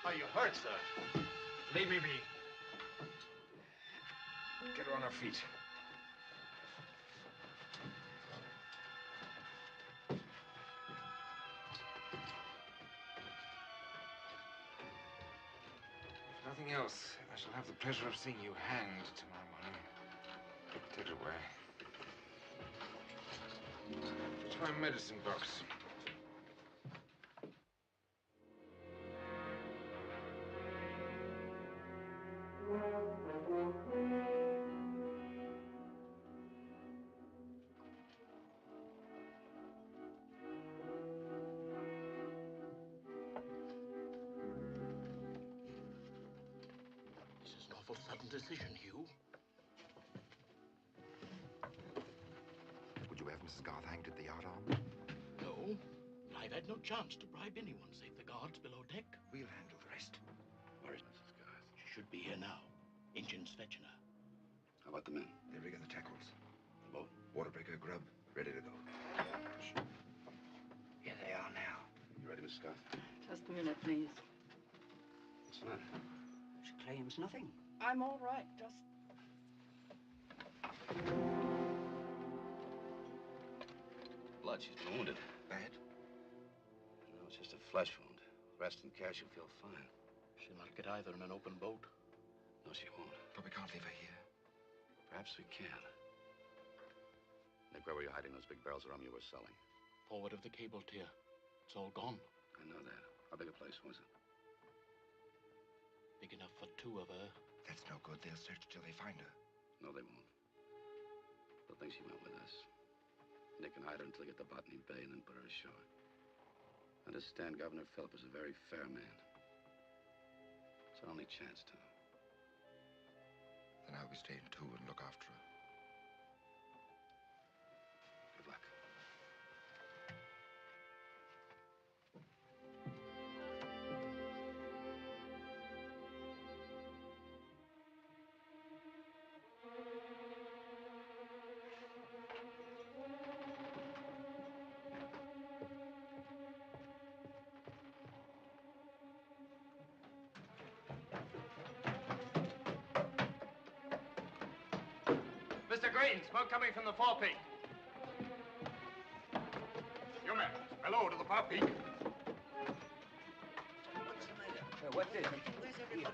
Are you hurt, sir? Leave me be. Get her on her feet. If nothing else, I shall have the pleasure of seeing you hanged tomorrow morning. Take it away. Fetch my medicine box. This is an awful sudden decision, Hugh. Would you have Mrs. Garth hanged at the yardarm? No, I've had no chance to bribe anyone save the guards below deck. We'll handle the rest. Where is Mrs. Garth? She should be here now. Engines fetching her. How about the men? They're rigging the tackles. The boat? Waterbreaker grub, ready to go. Here they are now. You ready, Mrs. Garth? Just a minute, please. What's the matter? She claims nothing. I'm all right, just... Blood, she's wounded. Bad? No, flesh wound. Rest and care, she'll feel fine. She might get either in an open boat. No, she won't. But we can't leave her here. Perhaps we can. Nick, where were you hiding those big barrels of rum you were selling? Forward of the cable tier. It's all gone. I know that. How big a place was it? Big enough for two of her. That's no good. They'll search till they find her. No, they won't. They'll think she went with us. Nick can hide her until they get to Botany Bay and then put her ashore. Understand, Governor Phillip is a very fair man. It's our only chance, Tom. Then I'll be staying too and look after her. Good luck. Mr. Green, smoke coming from the forepeak. You men, hello to the forepeak. What's the matter? What is it? Where's everybody?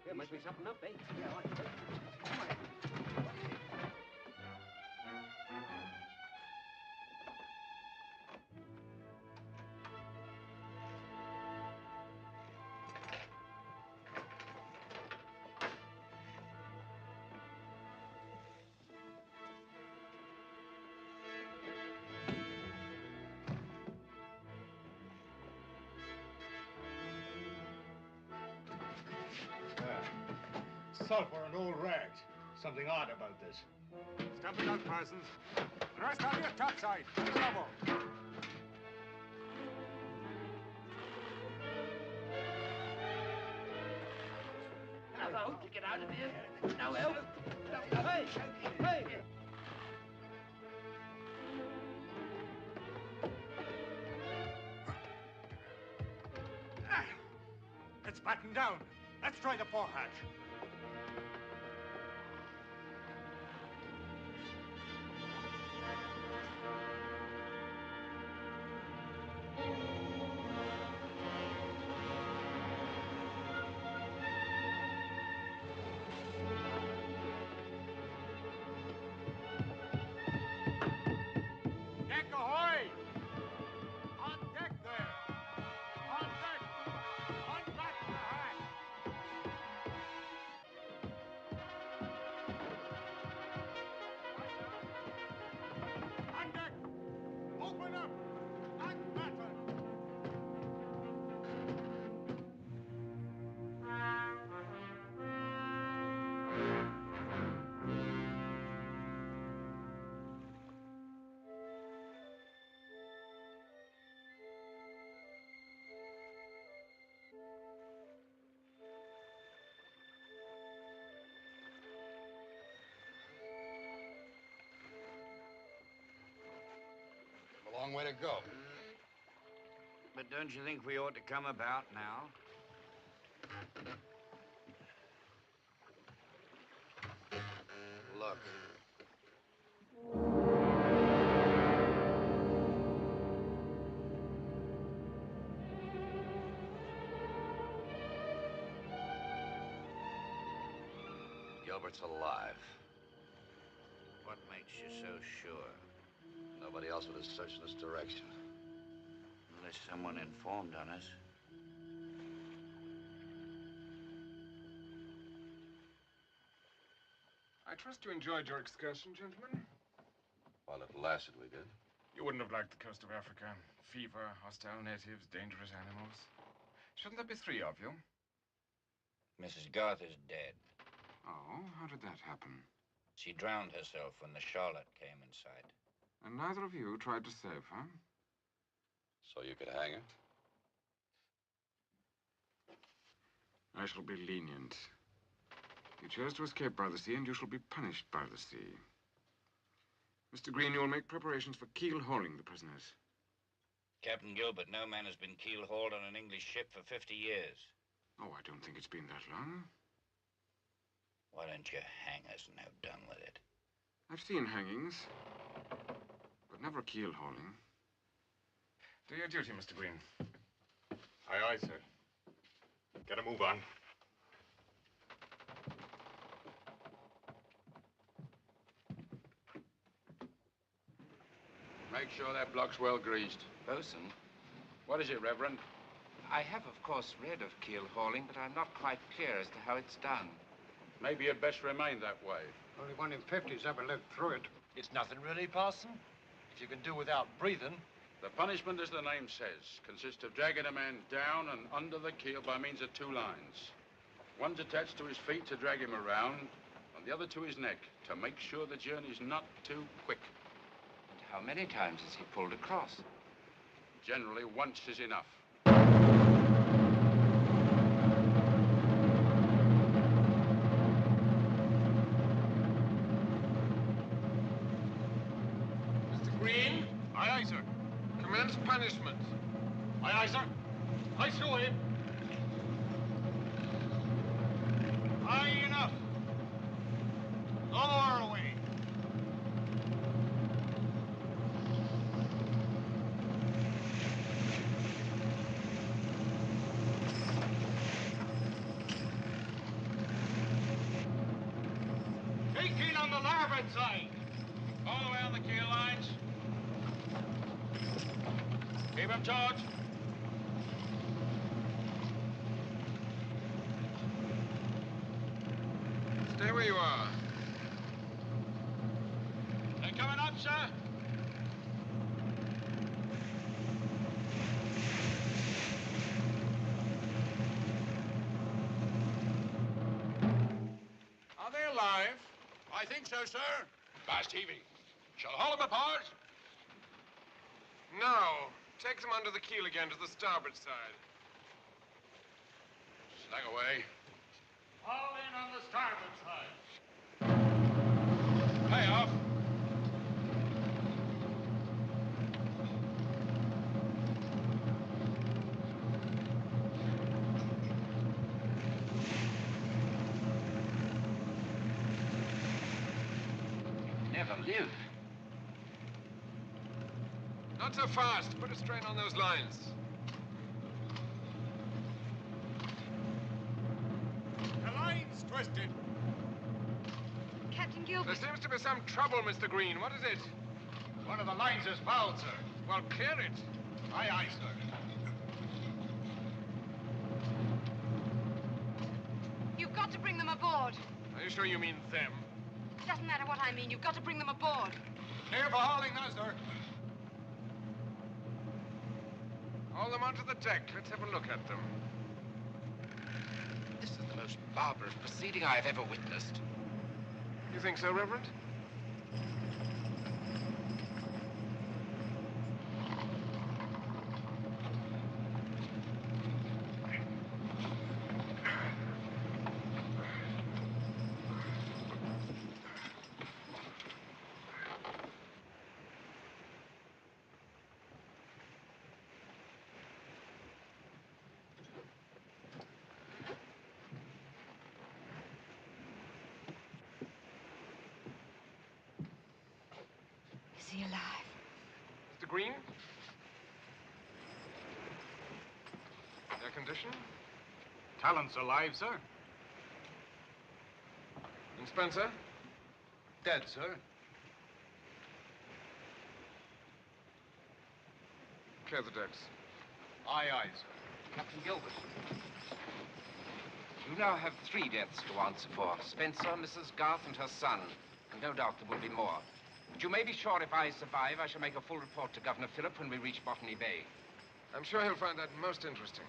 There must be something up, eh? Yeah, come on. Sulphur and old rags. Something odd about this. Step it up, Parsons. The rest on your topside. On the level. Hello, to get out of here. No help. Hey! Hey! It's battened down. Let's try the forehatch. Deck ahoy! On deck there! On deck! Unbatten the hatch! On deck! Open up! Unbatten! A long way to go. But don't you think we ought to come about now? Look. Gilbert's alive. What makes you so sure? Nobody else would have searched in this direction. Unless someone informed on us. I trust you enjoyed your excursion, gentlemen. While it lasted, we did. You wouldn't have liked the coast of Africa. Fever, hostile natives, dangerous animals. Shouldn't there be 3 of you? Mrs. Garth is dead. Oh, how did that happen? She drowned herself when the Charlotte came in sight. And neither of you tried to save her? So you could hang her? I shall be lenient. You chose to escape by the sea, and you shall be punished by the sea. Mr. Green, you will make preparations for keel-hauling the prisoners. Captain Gilbert, no man has been keel-hauled on an English ship for 50 years. Oh, I don't think it's been that long. Why don't you hang us and have done with it? I've seen hangings, but never keel-hauling. Do your duty, Mr. Green. Aye, aye, sir. Get a move on. Make sure that block's well greased. Bosun, What is it, Reverend? I have, of course, read of keel hauling, but I'm not quite clear as to how it's done. Maybe you'd best remain that way. Only one in 50's ever lived through it. It's nothing really, Parson. If you can do without breathing. The punishment, as the name says, consists of dragging a man down and under the keel by means of two lines. One's attached to his feet to drag him around, and the other to his neck to make sure the journey's not too quick. And how many times has he pulled across? Generally, once is enough. Mr. Green? Aye, aye, sir. Commence punishment. Aye, aye, sir. Aye, through him. Aye, enough. No more away. Take keel on the larboard side. All around the keel lines. Keep him taut. Stay where you are. They're coming up, sir. Are they alive? I think so, sir. Fast heaving. Shall haul them apart? Now, take them under the keel again to the starboard side. Slack away. All in on the starboard side. Pay off. Never live. Not so fast. Put a strain on those lines. The line's twisted. Captain Gilbert. There seems to be some trouble, Mr. Green. What is it? One of the lines is fouled, sir. Well, clear it. Aye, aye, sir. You've got to bring them aboard. Are you sure you mean them? It doesn't matter what I mean. You've got to bring them aboard. Clear for hauling now, sir. Haul them onto the deck. Let's have a look at them. This is the most barbarous proceeding I have ever witnessed. You think so, Reverend? Is he alive? Mr. Green? Their condition? Talent's alive, sir. And Spencer? Dead, sir. Clear the decks. Aye, aye, sir. Captain Gilbert. You now have 3 deaths to answer for. Spencer, Mrs. Garth, and her son. And no doubt there will be more. But you may be sure if I survive, I shall make a full report to Governor Phillip when we reach Botany Bay. I'm sure he'll find that most interesting.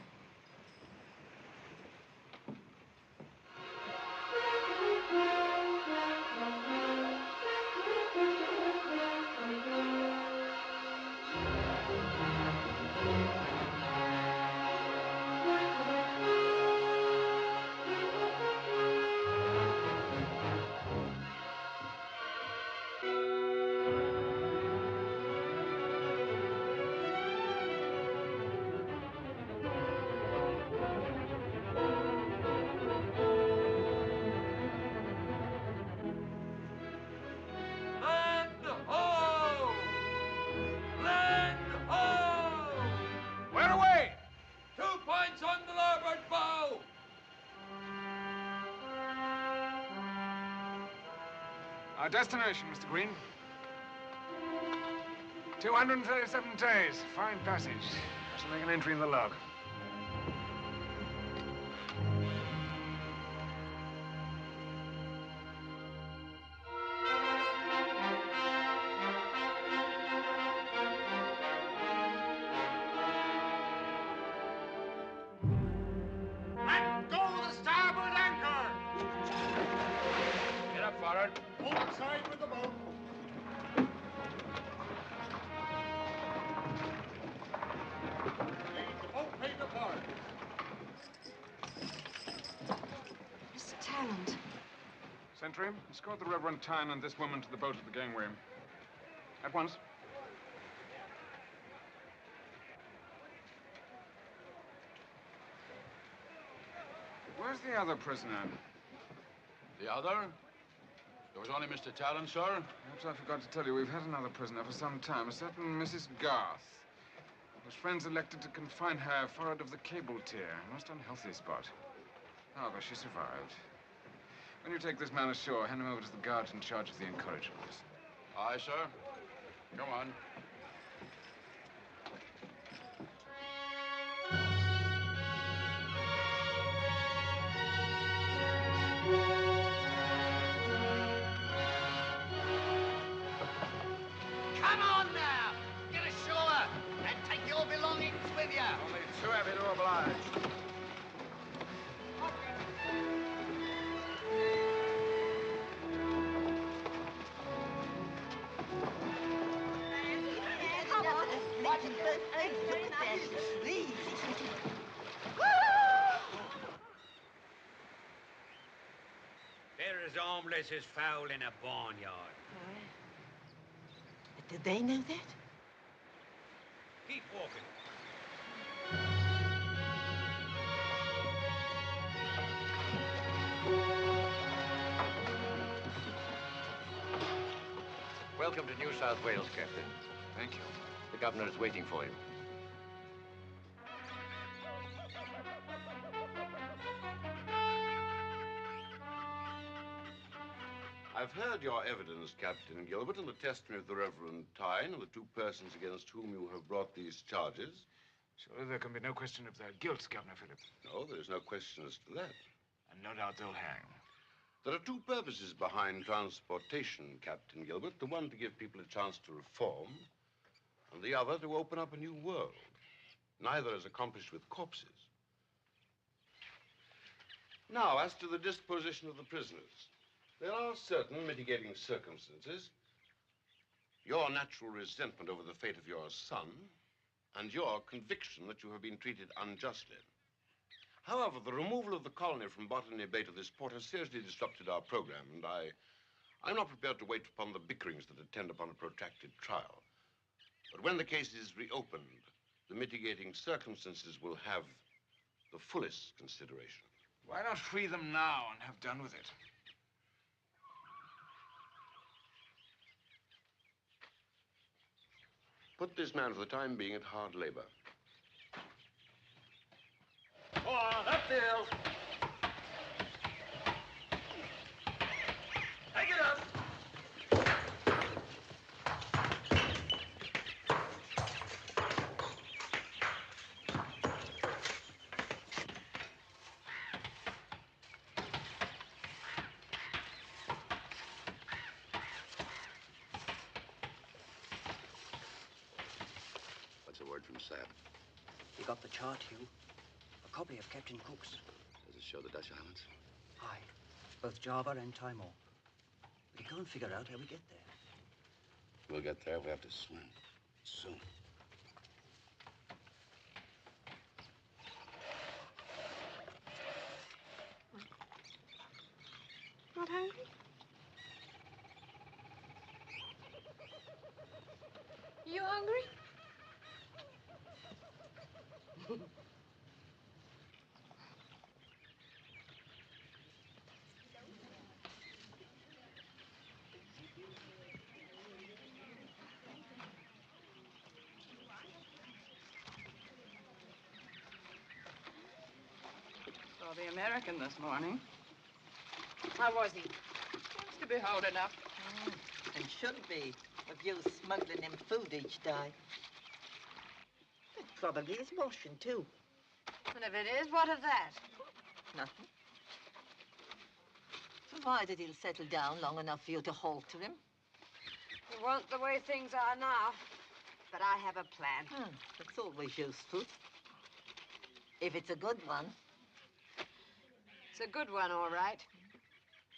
Our destination, Mr. Green. 237 days. Fine passage. Shall make an entry in the log. Let go the starboard anchor! Get up, forward. Hold side with the boat. Lead the boat made apart. Mr. Talent. Sentry, escort the Reverend Tyne and this woman to the boat at the gangway. At once. Where's the other prisoner? The other? There was only Mr. Talon, sir. Perhaps I forgot to tell you, we've had another prisoner for some time, a certain Mrs. Garth, whose friends elected to confine her forward of the cable tier. A most unhealthy spot. However, she survived. When you take this man ashore, hand him over to the guards in charge of the incorrigibles. Aye, sir. Go on. Come on now! Get ashore and take your belongings with you. Only too happy to oblige. Come on. Watch it first. Look at that. Please. They're as harmless as fowl in a barnyard. Did they know that? Keep walking. Welcome to New South Wales, Captain. Thank you. The governor is waiting for you. I've heard your evidence, Captain Gilbert, and the testimony of the Reverend Tyne and the two persons against whom you have brought these charges. Surely there can be no question of their guilt, Governor Philip. No, there is no question as to that. And no doubt they'll hang. There are two purposes behind transportation, Captain Gilbert. The one to give people a chance to reform, and the other to open up a new world. Neither is accomplished with corpses. Now, as to the disposition of the prisoners. There are certain mitigating circumstances. Your natural resentment over the fate of your son, and your conviction that you have been treated unjustly. However, the removal of the colony from Botany Bay to this port has seriously disrupted our program, and I'm not prepared to wait upon the bickerings that attend upon a protracted trial. But when the case is reopened, the mitigating circumstances will have the fullest consideration. Why not free them now and have done with it? Put this man for the time being at hard labor. Go on, up the hill. Take it up. What's the word from Sam? You got the chart, Hugh? A copy of Captain Cook's. Does it show the Dutch islands? Aye, both Java and Timor. But you can't figure out how we get there. We'll get there. We have to swim. Soon. Not hungry? You hungry? Saw the American this morning. How was he? Seems to be holding up. should be, with you smuggling him food each day. It probably is washing, too. And if it is, what of that? Nothing. Provided he'll settle down long enough for you to halter him. It won't the way things are now. But I have a plan. It's always useful. If it's a good one. It's a good one, all right.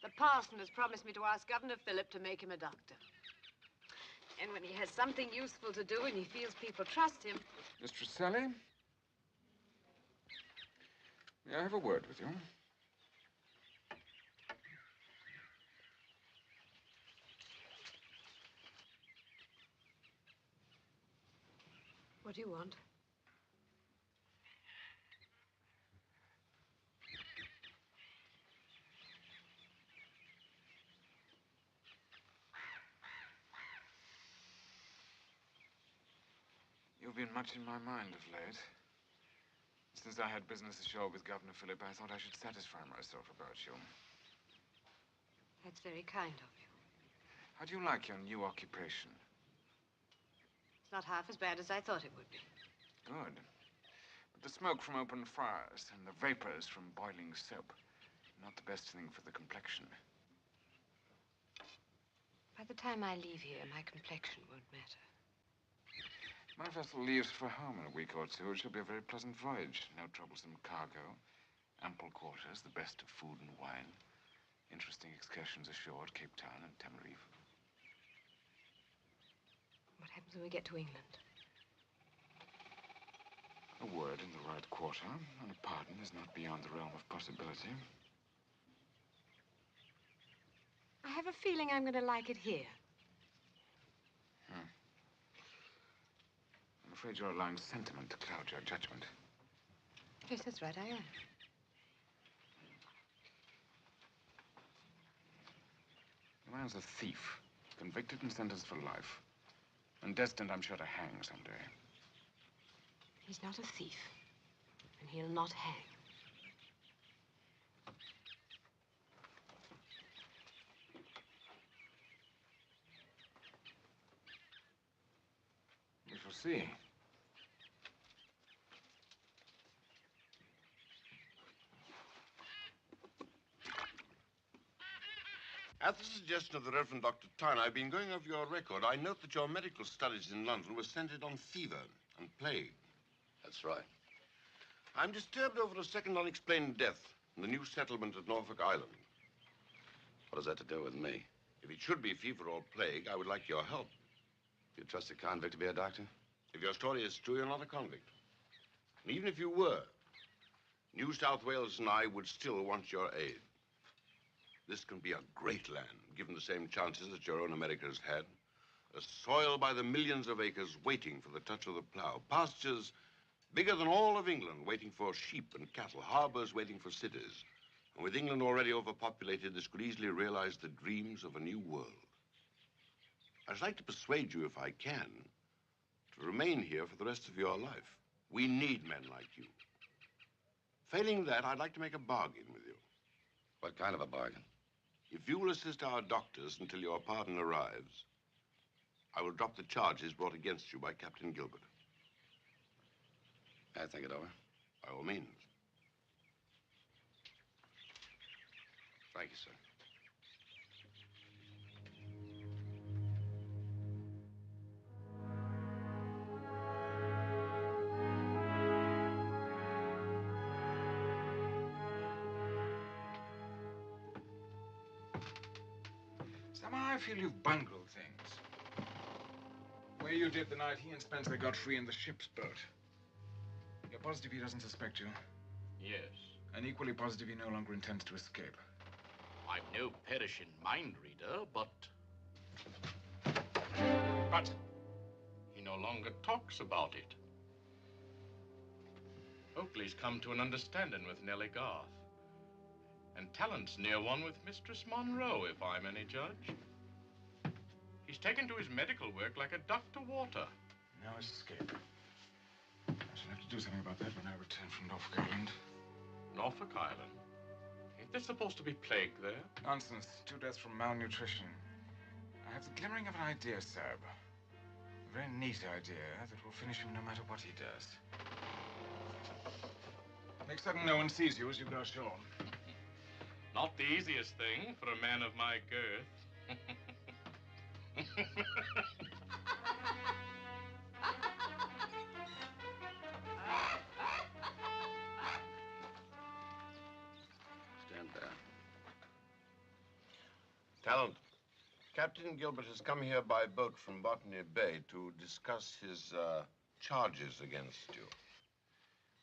The parson has promised me to ask Governor Phillip to make him a doctor. And when he has something useful to do and he feels people trust him... Mistress Sally? May I have a word with you? What do you want? You've been much in my mind of late. Since I had business ashore with Governor Phillip, I thought I should satisfy myself about you. That's very kind of you. How do you like your new occupation? It's not half as bad as I thought it would be. Good. But the smoke from open fires and the vapors from boiling soap, not the best thing for the complexion. By the time I leave here, my complexion won't matter. My vessel leaves for home in a week or two. It shall be a very pleasant voyage. No troublesome cargo, ample quarters, the best of food and wine, interesting excursions ashore at Cape Town and Tenerife. What happens when we get to England? A word in the right quarter, and a pardon is not beyond the realm of possibility. I have a feeling I'm going to like it here. I'm afraid you're allowing sentiment to cloud your judgment. Yes, that's right, I am. The man's a thief, convicted and sentenced for life, and destined, I'm sure, to hang someday. He's not a thief, and he'll not hang. We shall see. At the suggestion of the Reverend Dr. Tyne, I've been going over your record. I note that your medical studies in London were centered on fever and plague. That's right. I'm disturbed over a second unexplained death in the new settlement at Norfolk Island. What has that to do with me? If it should be fever or plague, I would like your help. You trust a convict to be a doctor? If your story is true, you're not a convict. And even if you were, New South Wales and I would still want your aid. This can be a great land, given the same chances that your own America's had. A soil by the millions of acres waiting for the touch of the plow. Pastures bigger than all of England, waiting for sheep and cattle. Harbors waiting for cities. And with England already overpopulated, this could easily realize the dreams of a new world. I'd like to persuade you, if I can, to remain here for the rest of your life. We need men like you. Failing that, I'd like to make a bargain with you. What kind of a bargain? If you will assist our doctors until your pardon arrives, I will drop the charges brought against you by Captain Gilbert. I think it over. By all means. Thank you, sir. Somehow I feel you've bungled things. Where you did the night he and Spencer got free in the ship's boat. You're positive he doesn't suspect you? Yes. And equally positive he no longer intends to escape? I'm no perishing mind reader, but... But? He no longer talks about it. Oakley's come to an understanding with Nellie Garth. And Talent's near one with Mistress Monroe, if I'm any judge. He's taken to his medical work like a duck to water. Now his escape. I shall have to do something about that when I return from Norfolk Island. Norfolk Island? Ain't there supposed to be plague there? Nonsense. 2 deaths from malnutrition. I have the glimmering of an idea, Serb. A very neat idea that will finish him no matter what he does. Make certain no one sees you as you go ashore. Not the easiest thing for a man of my girth. Stand there. Talent, Captain Gilbert has come here by boat from Botany Bay to discuss his charges against you.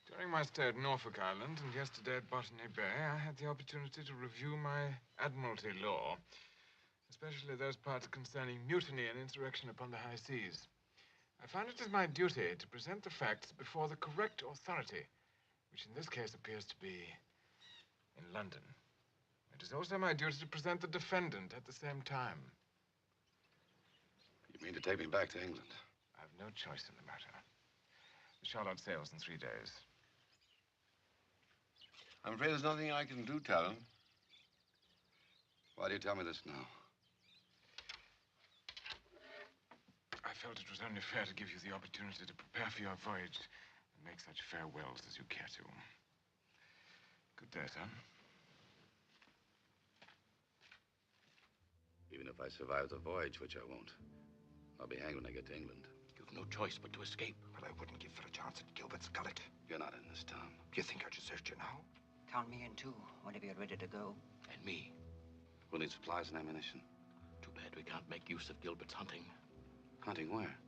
During my stay at Norfolk Island and yesterday at Botany Bay, I had the opportunity to review my Admiralty law, especially those parts concerning mutiny and insurrection upon the high seas. I find it is my duty to present the facts before the correct authority, which in this case appears to be in London. It is also my duty to present the defendant at the same time. You mean to take me back to England? I have no choice in the matter. The Charlotte sails in 3 days. I'm afraid there's nothing I can do, Talon. Why do you tell me this now? I felt it was only fair to give you the opportunity to prepare for your voyage and make such farewells as you care to. Good day, son. Even if I survive the voyage, which I won't, I'll be hanged when I get to England. You've no choice but to escape. But I wouldn't give for a chance at Gilbert's gullet. You're not in this town. Do you think I'd desert you now? Count me in too, whenever you're ready to go. And me. We'll need supplies and ammunition. Too bad we can't make use of Gilbert's hunting. Hunting where?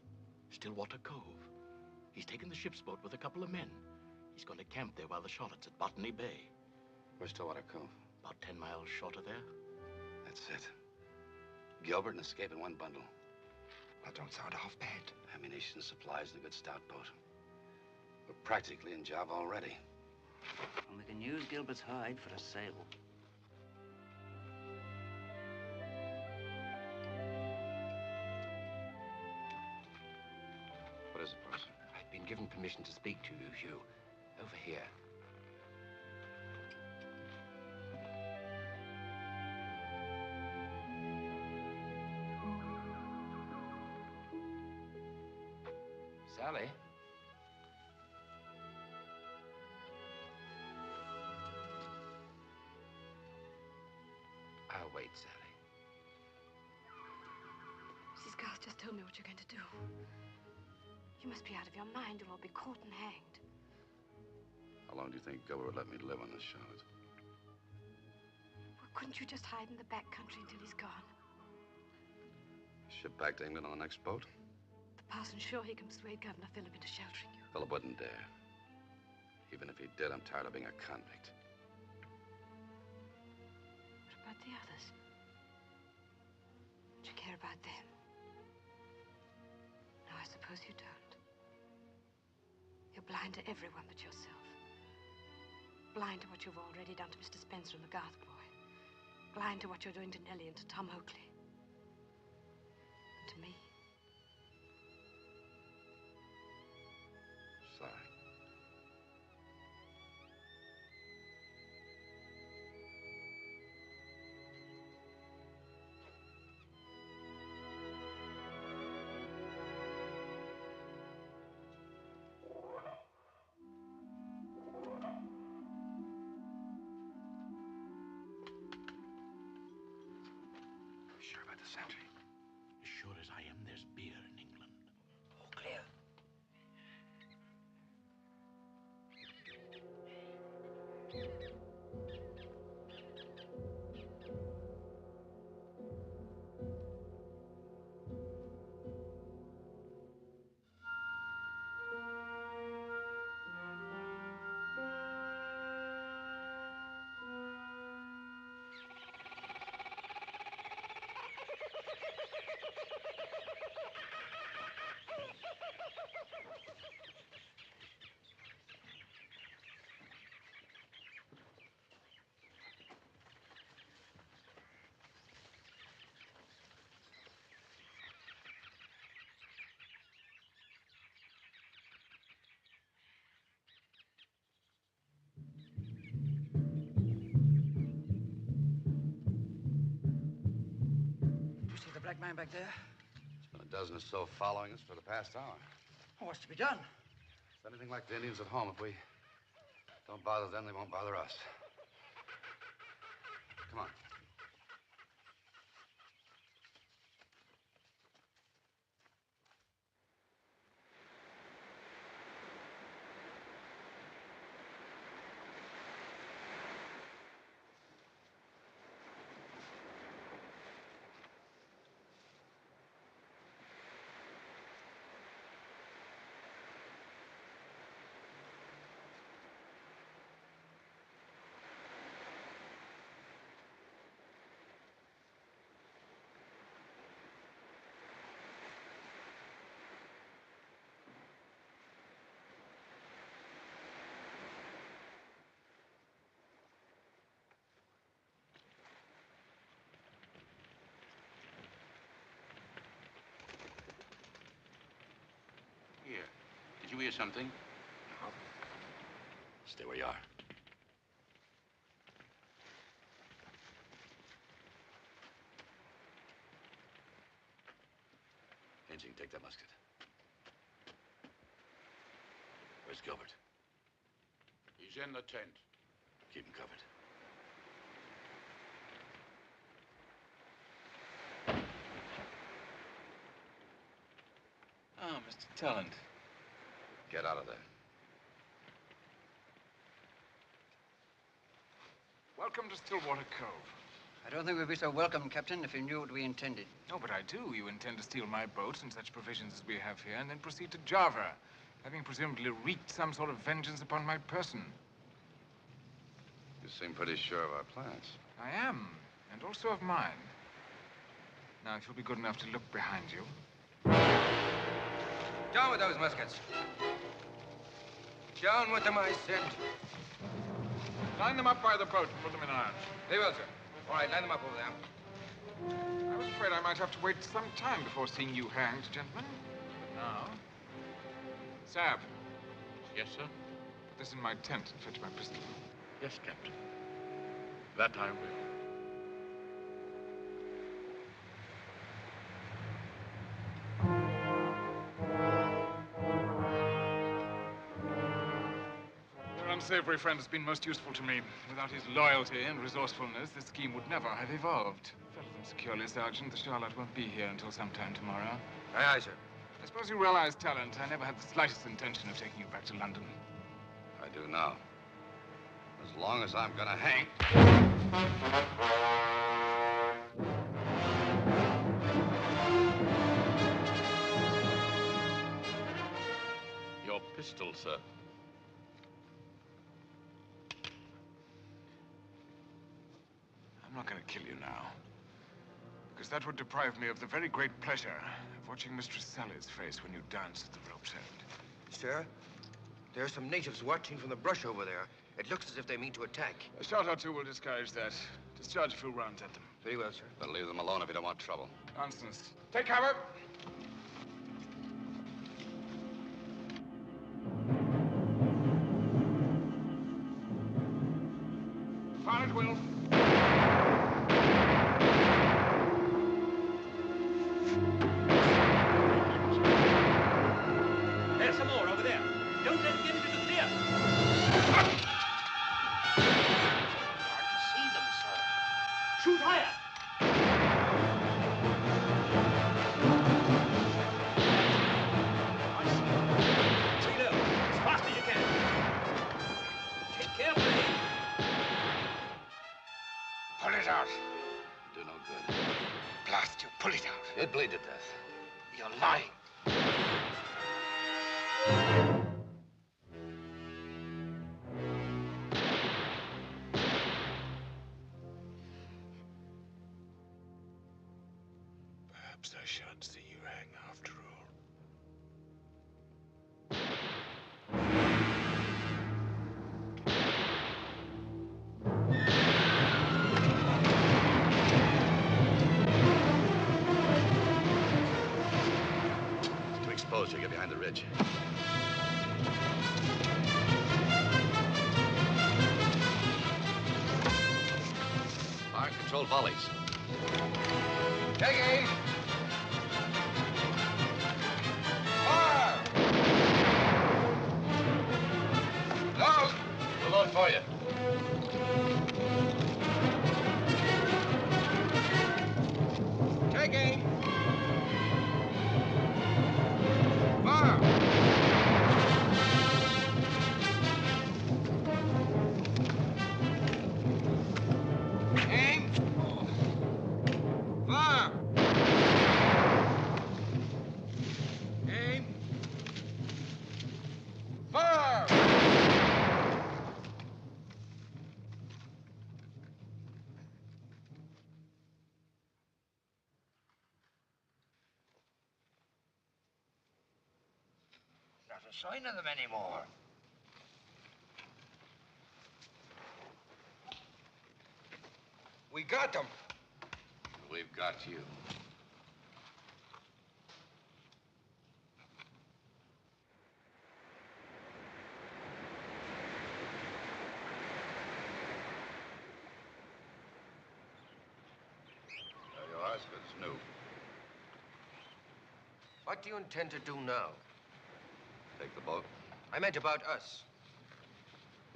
Stillwater Cove. He's taken the ship's boat with a couple of men. He's going to camp there while the Charlotte's at Botany Bay. Where's Stillwater Cove? About 10 miles short of there. That's it. Gilbert and escape in one bundle. That don't sound half bad. Ammunition, supplies, and a good stout boat. We're practically in Java already. And we can use Gilbert's hide for a sail. What is it, Parson? I've been given permission to speak to you, Hugh. Over here. Sally? I'll wait, Sally. Mrs. Garth just told me what you're going to do. You must be out of your mind. You'll all be caught and hanged. How long do you think Gilbert would let me live on this Charlotte? Well, couldn't you just hide in the back country until he's gone? Ship back to England on the next boat? The parson's sure he can persuade Governor Philip into sheltering you. Philip wouldn't dare. Even if he did, I'm tired of being a convict. What about the others? Do you care about them? No, I suppose you don't. You're blind to everyone but yourself. Blind to what you've already done to Mr. Spencer and the Garth boy. Blind to what you're doing to Nellie and to Tom Oakley. And to me. Sorry. Sure about the sentry? As sure as I am black man back there? There's been a dozen or so following us for the past hour. Well, what's to be done? It's anything like the Indians at home. If we don't bother them, they won't bother us. Come on. Here. Did you hear something? No. Stay where you are. Inching, take that musket. Where's Gilbert? He's in the tent. Keep him covered. Oh, Mr. Talent. Get out of there. Welcome to Stillwater Cove. I don't think we'd be so welcome, Captain, if you knew what we intended. No, but I do. You intend to steal my boat and such provisions as we have here, and then proceed to Java, having presumably wreaked some sort of vengeance upon my person. You seem pretty sure of our plans. I am, and also of mine. Now, if you'll be good enough to look behind you. Down with those muskets. Down with them, I said. Line them up by the boat and put them in irons. Very well, sir. All right, line them up over there. I was afraid I might have to wait some time before seeing you hanged, gentlemen. But now... Sab. Yes, sir? Put this in my tent and fetch my pistol. Yes, Captain. That I will. Your unsavory friend has been most useful to me. Without his loyalty and resourcefulness, this scheme would never have evolved. Settle them securely, Sergeant. The Charlotte won't be here until sometime tomorrow. Aye, aye, sir. I suppose you realize, Talent, I never had the slightest intention of taking you back to London. I do now. As long as I'm gonna hang. Your pistol, sir. I'm not going to kill you now. Because that would deprive me of the very great pleasure of watching Mistress Sally's face when you dance at the rope's end. Sir, there are some natives watching from the brush over there. It looks as if they mean to attack. A shot or two will discourage that. Discharge a few rounds at them. Very well, sir. But leave them alone if you don't want trouble. Nonsense. Take cover! Fire at will. There's some more over there. Don't let it get into the clear. Hard to see them, sir. Shoot higher. Three low. As fast as you can. Take carefully. Pull it out. Do no good. Blast you. Pull it out. It'd bleed to death. You're lying. Perhaps I shan't see you hang after all. To expose you, get behind the ridge. Fire controlled volleys. Take aim. for you. Take aim. Fire. Aim. Fire. Aim. Fire. Not a sign of them anymore. We got them. We've got you. There you are, if it's new. What do you intend to do now? Take the boat. I meant about us.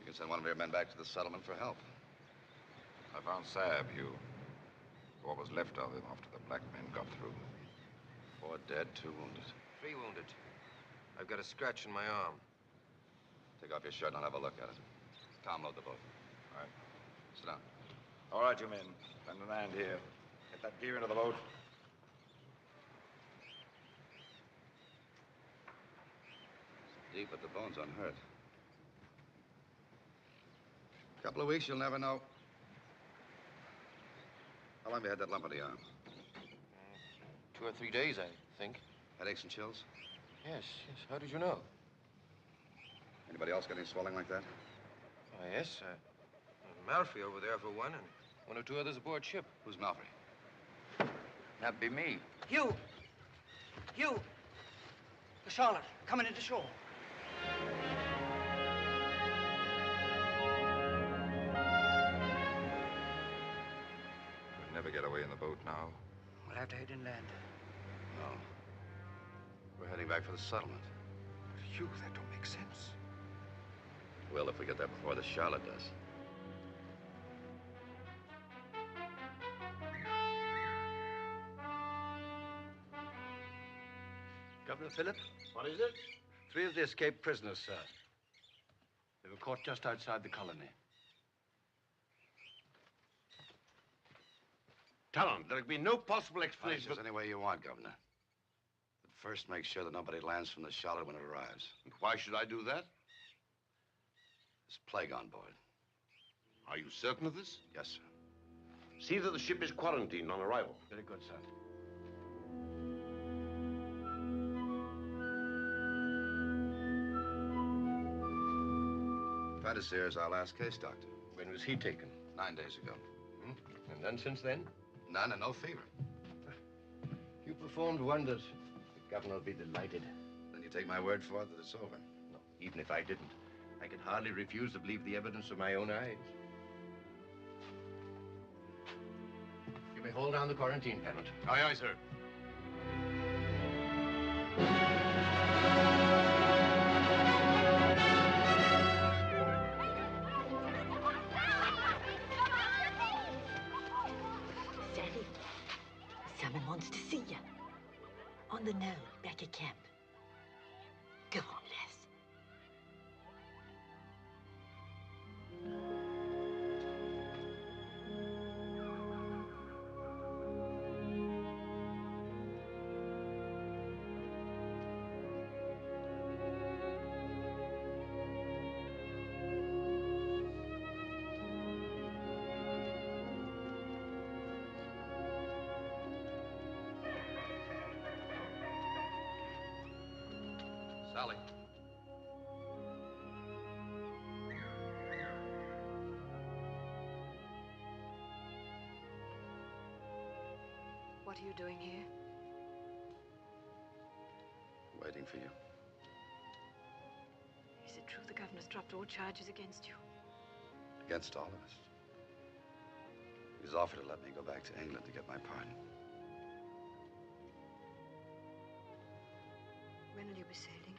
You can send one of your men back to the settlement for help. I found Sab, Hugh. What was left of him after the black men got through. 4 dead, 2 wounded. 3 wounded. I've got a scratch in my arm. Take off your shirt and I'll have a look at it. Tom, load the boat. All right. Sit down. All right, you men. Lend a hand here. Get that gear into the boat. It's deep, but the bone's unhurt. A couple of weeks, you'll never know. How long have you had that lump on the arm? 2 or 3 days, I think. Headaches and chills? Yes, yes. How did you know? Anybody else got any swelling like that? Yes. Malfrey over there for one, and 1 or 2 others aboard ship. Who's Malfrey? That'd be me. Hugh! Hugh! The Charlotte, coming into shore. We'll never get away in the boat now. We'll have to head inland. No. We're heading back for the settlement. Hugh, that don't make sense. Well, if we get there before the Charlotte does. Governor Phillip? What is it? 3 of the escaped prisoners, sir. They were caught just outside the colony. Tell them there'll be no possible Punish explanation. us any way you want, Governor. But first, make sure that nobody lands from the Charlotte when it arrives. And why should I do that? There's plague on board. Are you certain of this? Yes, sir. See that the ship is quarantined on arrival. Very good, sir. Patricia is our last case, Doctor. When was he taken? 9 days ago. And none since then? None and no fever. You performed wonders. The governor will be delighted. Then you take my word for it that it's over. No, even if I didn't, I can hardly refuse to believe the evidence of my own eyes. You may hold down the quarantine, Lieutenant. Aye, aye, sir. Sally, someone wants to see you. On the knoll, back at camp. Go on, lass. Sally. What are you doing here? Waiting for you. Is it true the governor's dropped all charges against you? Against all of us. He's offered to let me go back to England to get my pardon. When will you be sailing?